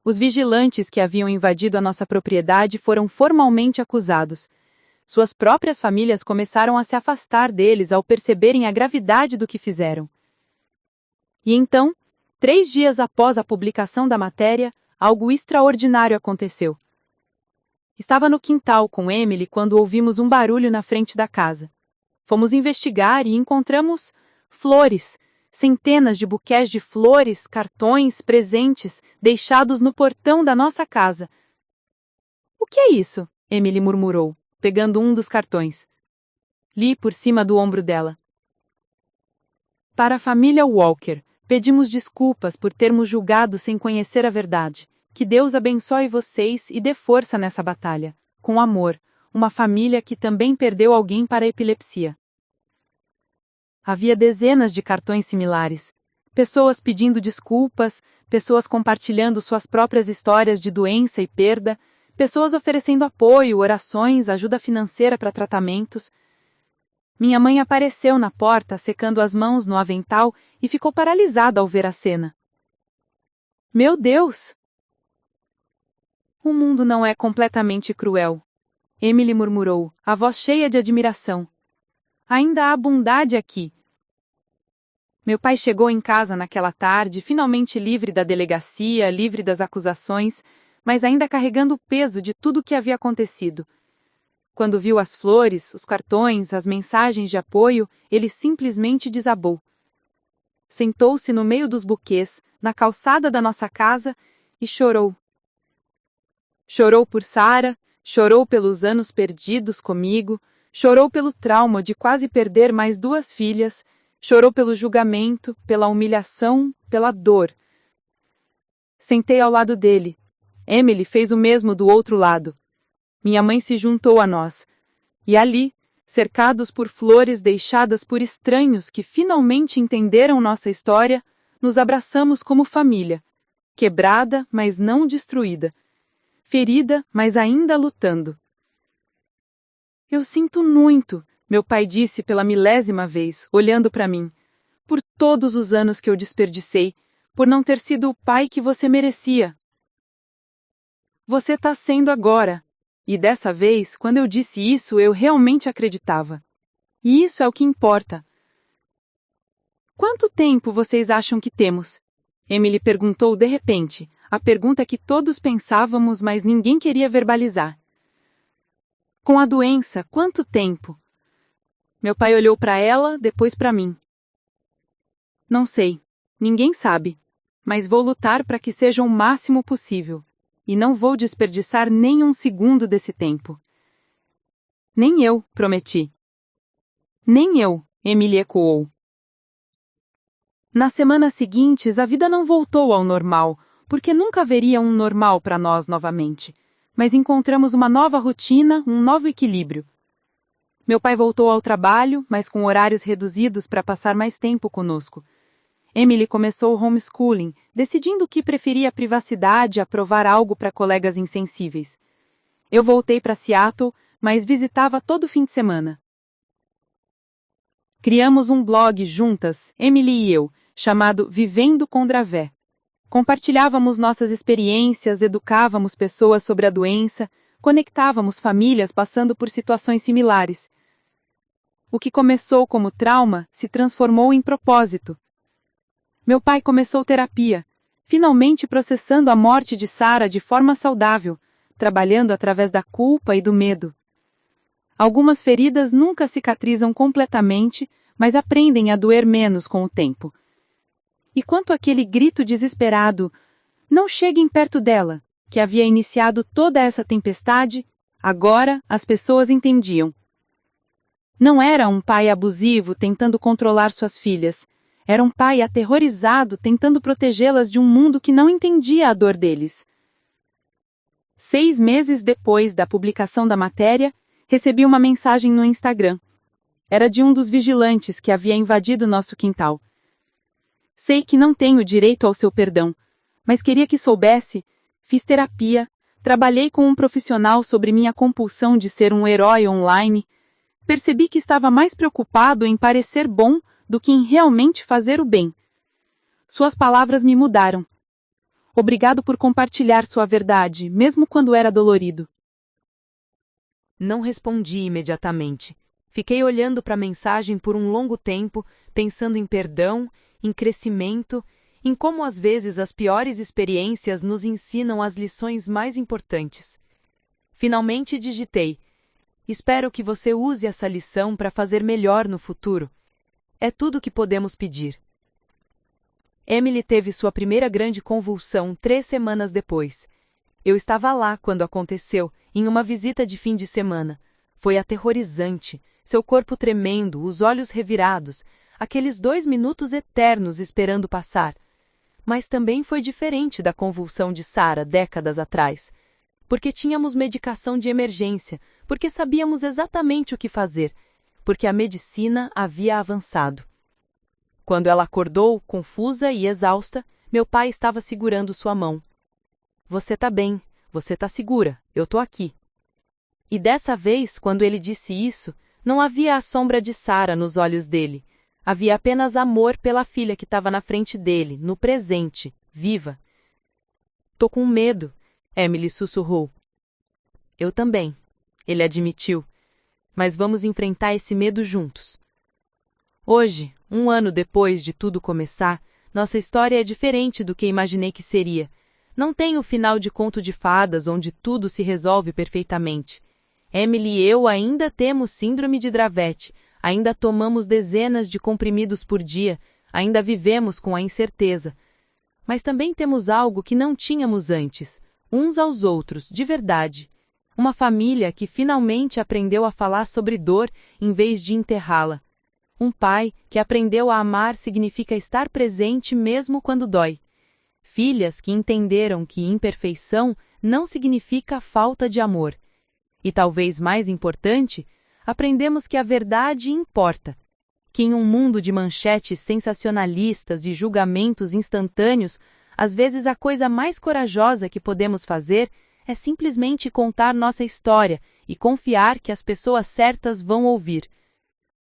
Os vigilantes que haviam invadido a nossa propriedade foram formalmente acusados. Suas próprias famílias começaram a se afastar deles ao perceberem a gravidade do que fizeram. E então, 3 dias após a publicação da matéria, algo extraordinário aconteceu. Estava no quintal com Emily quando ouvimos um barulho na frente da casa. Fomos investigar e encontramos flores, centenas de buquês de flores, cartões, presentes, deixados no portão da nossa casa. "O que é isso?" Emily murmurou, pegando um dos cartões. Li por cima do ombro dela. "Para a família Walker, pedimos desculpas por termos julgado sem conhecer a verdade. Que Deus abençoe vocês e dê força nessa batalha. Com amor, uma família que também perdeu alguém para a epilepsia." Havia dezenas de cartões similares. Pessoas pedindo desculpas, pessoas compartilhando suas próprias histórias de doença e perda, pessoas oferecendo apoio, orações, ajuda financeira para tratamentos. Minha mãe apareceu na porta, secando as mãos no avental e ficou paralisada ao ver a cena. "Meu Deus!" "O mundo não é completamente cruel", Emily murmurou, a voz cheia de admiração. "Ainda há bondade aqui." Meu pai chegou em casa naquela tarde, finalmente livre da delegacia, livre das acusações, mas ainda carregando o peso de tudo o que havia acontecido. Quando viu as flores, os cartões, as mensagens de apoio, ele simplesmente desabou. Sentou-se no meio dos buquês, na calçada da nossa casa, e chorou. Chorou por Sarah, chorou pelos anos perdidos comigo, chorou pelo trauma de quase perder mais 2 filhas, chorou pelo julgamento, pela humilhação, pela dor. Sentei ao lado dele. Emily fez o mesmo do outro lado. Minha mãe se juntou a nós. E ali, cercados por flores deixadas por estranhos que finalmente entenderam nossa história, nos abraçamos como família, quebrada, mas não destruída. Ferida, mas ainda lutando. "Eu sinto muito", meu pai disse pela 1000ª vez, olhando para mim, "por todos os anos que eu desperdicei, por não ter sido o pai que você merecia. Você está sendo agora." E dessa vez, quando eu disse isso, eu realmente acreditava. E isso é o que importa. "Quanto tempo vocês acham que temos?" Emily perguntou de repente, a pergunta que todos pensávamos, mas ninguém queria verbalizar. "Com a doença, quanto tempo?" Meu pai olhou para ela, depois para mim. "Não sei, ninguém sabe, mas vou lutar para que seja o máximo possível, e não vou desperdiçar nem um segundo desse tempo." "Nem eu", prometi. "Nem eu", Emily ecoou. Nas semanas seguintes, a vida não voltou ao normal, porque nunca haveria um normal para nós novamente. Mas encontramos uma nova rotina, um novo equilíbrio. Meu pai voltou ao trabalho, mas com horários reduzidos para passar mais tempo conosco. Emily começou o homeschooling, decidindo que preferia a privacidade a provar algo para colegas insensíveis. Eu voltei para Seattle, mas visitava todo fim de semana. Criamos um blog juntas, Emily e eu, chamado Vivendo com Dravet. Compartilhávamos nossas experiências, educávamos pessoas sobre a doença, conectávamos famílias passando por situações similares. O que começou como trauma se transformou em propósito. Meu pai começou terapia, finalmente processando a morte de Sara de forma saudável, trabalhando através da culpa e do medo. Algumas feridas nunca cicatrizam completamente, mas aprendem a doer menos com o tempo. E quanto àquele grito desesperado, não cheguem perto dela, que havia iniciado toda essa tempestade, agora as pessoas entendiam. Não era um pai abusivo tentando controlar suas filhas. Era um pai aterrorizado tentando protegê-las de um mundo que não entendia a dor deles. 6 meses depois da publicação da matéria, recebi uma mensagem no Instagram. Era de um dos vigilantes que havia invadido nosso quintal. Sei que não tenho direito ao seu perdão, mas queria que soubesse, fiz terapia, trabalhei com um profissional sobre minha compulsão de ser um herói online, percebi que estava mais preocupado em parecer bom do que em realmente fazer o bem. Suas palavras me mudaram. Obrigado por compartilhar sua verdade, mesmo quando era dolorido. Não respondi imediatamente. Fiquei olhando para a mensagem por um longo tempo, pensando em perdão, em crescimento, em como às vezes as piores experiências nos ensinam as lições mais importantes. Finalmente digitei: espero que você use essa lição para fazer melhor no futuro. É tudo o que podemos pedir. Emily teve sua primeira grande convulsão 3 semanas depois. Eu estava lá quando aconteceu, em uma visita de fim de semana. Foi aterrorizante, seu corpo tremendo, os olhos revirados, aqueles 2 minutos eternos esperando passar. Mas também foi diferente da convulsão de Sara décadas atrás. Porque tínhamos medicação de emergência, porque sabíamos exatamente o que fazer, porque a medicina havia avançado. Quando ela acordou, confusa e exausta, meu pai estava segurando sua mão. Você está bem, você está segura, eu estou aqui. E dessa vez, quando ele disse isso, não havia a sombra de Sara nos olhos dele. Havia apenas amor pela filha que estava na frente dele, no presente, viva. Tô com medo, Emily sussurrou. Eu também, ele admitiu. Mas vamos enfrentar esse medo juntos. Hoje, 1 ano depois de tudo começar, nossa história é diferente do que imaginei que seria. Não tem o final de conto de fadas onde tudo se resolve perfeitamente. Emily e eu ainda temos síndrome de Dravet, ainda tomamos dezenas de comprimidos por dia, ainda vivemos com a incerteza. Mas também temos algo que não tínhamos antes, uns aos outros, de verdade. Uma família que finalmente aprendeu a falar sobre dor em vez de enterrá-la. Um pai que aprendeu a amar significa estar presente mesmo quando dói. Filhas que entenderam que imperfeição não significa falta de amor. E talvez mais importante, aprendemos que a verdade importa. Que em um mundo de manchetes sensacionalistas e julgamentos instantâneos, às vezes a coisa mais corajosa que podemos fazer é simplesmente contar nossa história e confiar que as pessoas certas vão ouvir.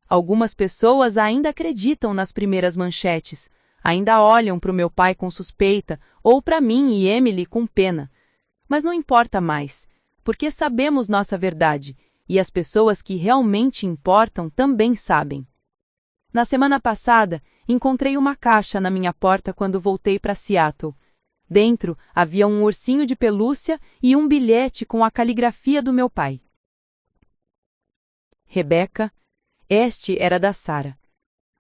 Algumas pessoas ainda acreditam nas primeiras manchetes, ainda olham para o meu pai com suspeita, ou para mim e Emily com pena. Mas não importa mais, porque sabemos nossa verdade, e as pessoas que realmente importam também sabem. Na semana passada, encontrei uma caixa na minha porta quando voltei para Seattle. Dentro havia um ursinho de pelúcia e um bilhete com a caligrafia do meu pai. Rebeca, este era da Sara.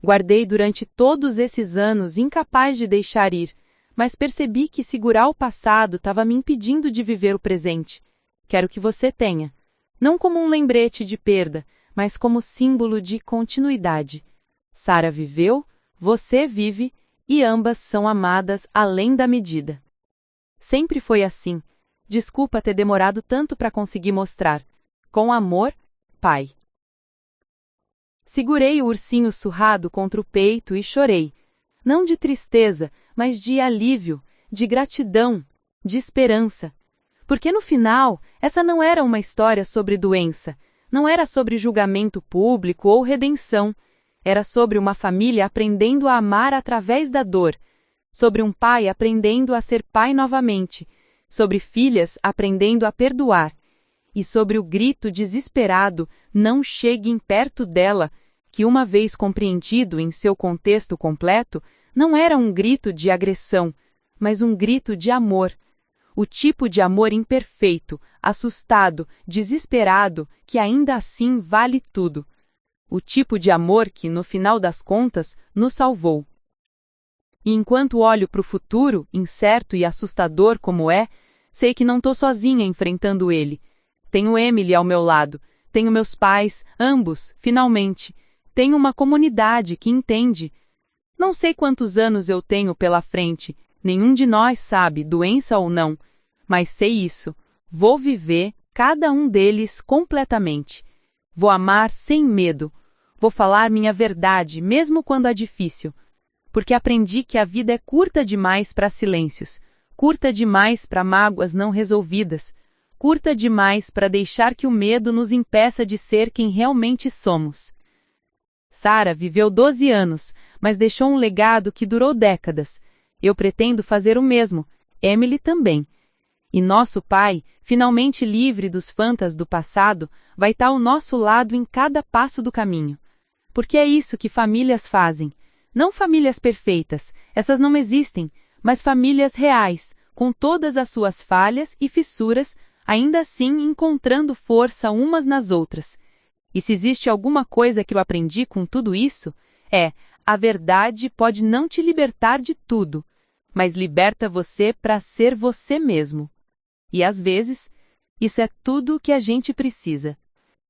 Guardei durante todos esses anos, incapaz de deixar ir, mas percebi que segurar o passado estava me impedindo de viver o presente. Quero que você tenha, não como um lembrete de perda, mas como símbolo de continuidade. Sara viveu, você vive, e ambas são amadas além da medida. Sempre foi assim. Desculpa ter demorado tanto para conseguir mostrar. Com amor, pai. Segurei o ursinho surrado contra o peito e chorei. Não de tristeza, mas de alívio, de gratidão, de esperança. Porque no final, essa não era uma história sobre doença, não era sobre julgamento público ou redenção. Era sobre uma família aprendendo a amar através da dor, sobre um pai aprendendo a ser pai novamente, sobre filhas aprendendo a perdoar, e sobre o grito desesperado, não cheguem perto dela, que uma vez compreendido em seu contexto completo, não era um grito de agressão, mas um grito de amor. O tipo de amor imperfeito, assustado, desesperado, que ainda assim vale tudo. O tipo de amor que, no final das contas, nos salvou. E enquanto olho para o futuro, incerto e assustador como é, sei que não estou sozinha enfrentando ele. Tenho Emily ao meu lado, tenho meus pais, ambos, finalmente. Tenho uma comunidade que entende. Não sei quantos anos eu tenho pela frente, nenhum de nós sabe, doença ou não, mas sei isso, vou viver cada um deles completamente. Vou amar sem medo, vou falar minha verdade mesmo quando é difícil, porque aprendi que a vida é curta demais para silêncios, curta demais para mágoas não resolvidas, curta demais para deixar que o medo nos impeça de ser quem realmente somos. Sara viveu 12 anos, mas deixou um legado que durou décadas. Eu pretendo fazer o mesmo, Emily também. E nosso pai, finalmente livre dos fantas do passado, vai estar ao nosso lado em cada passo do caminho. Porque é isso que famílias fazem. Não famílias perfeitas, essas não existem, mas famílias reais, com todas as suas falhas e fissuras, ainda assim encontrando força umas nas outras. E se existe alguma coisa que eu aprendi com tudo isso, a verdade pode não te libertar de tudo, mas liberta você para ser você mesmo. E às vezes, isso é tudo o que a gente precisa.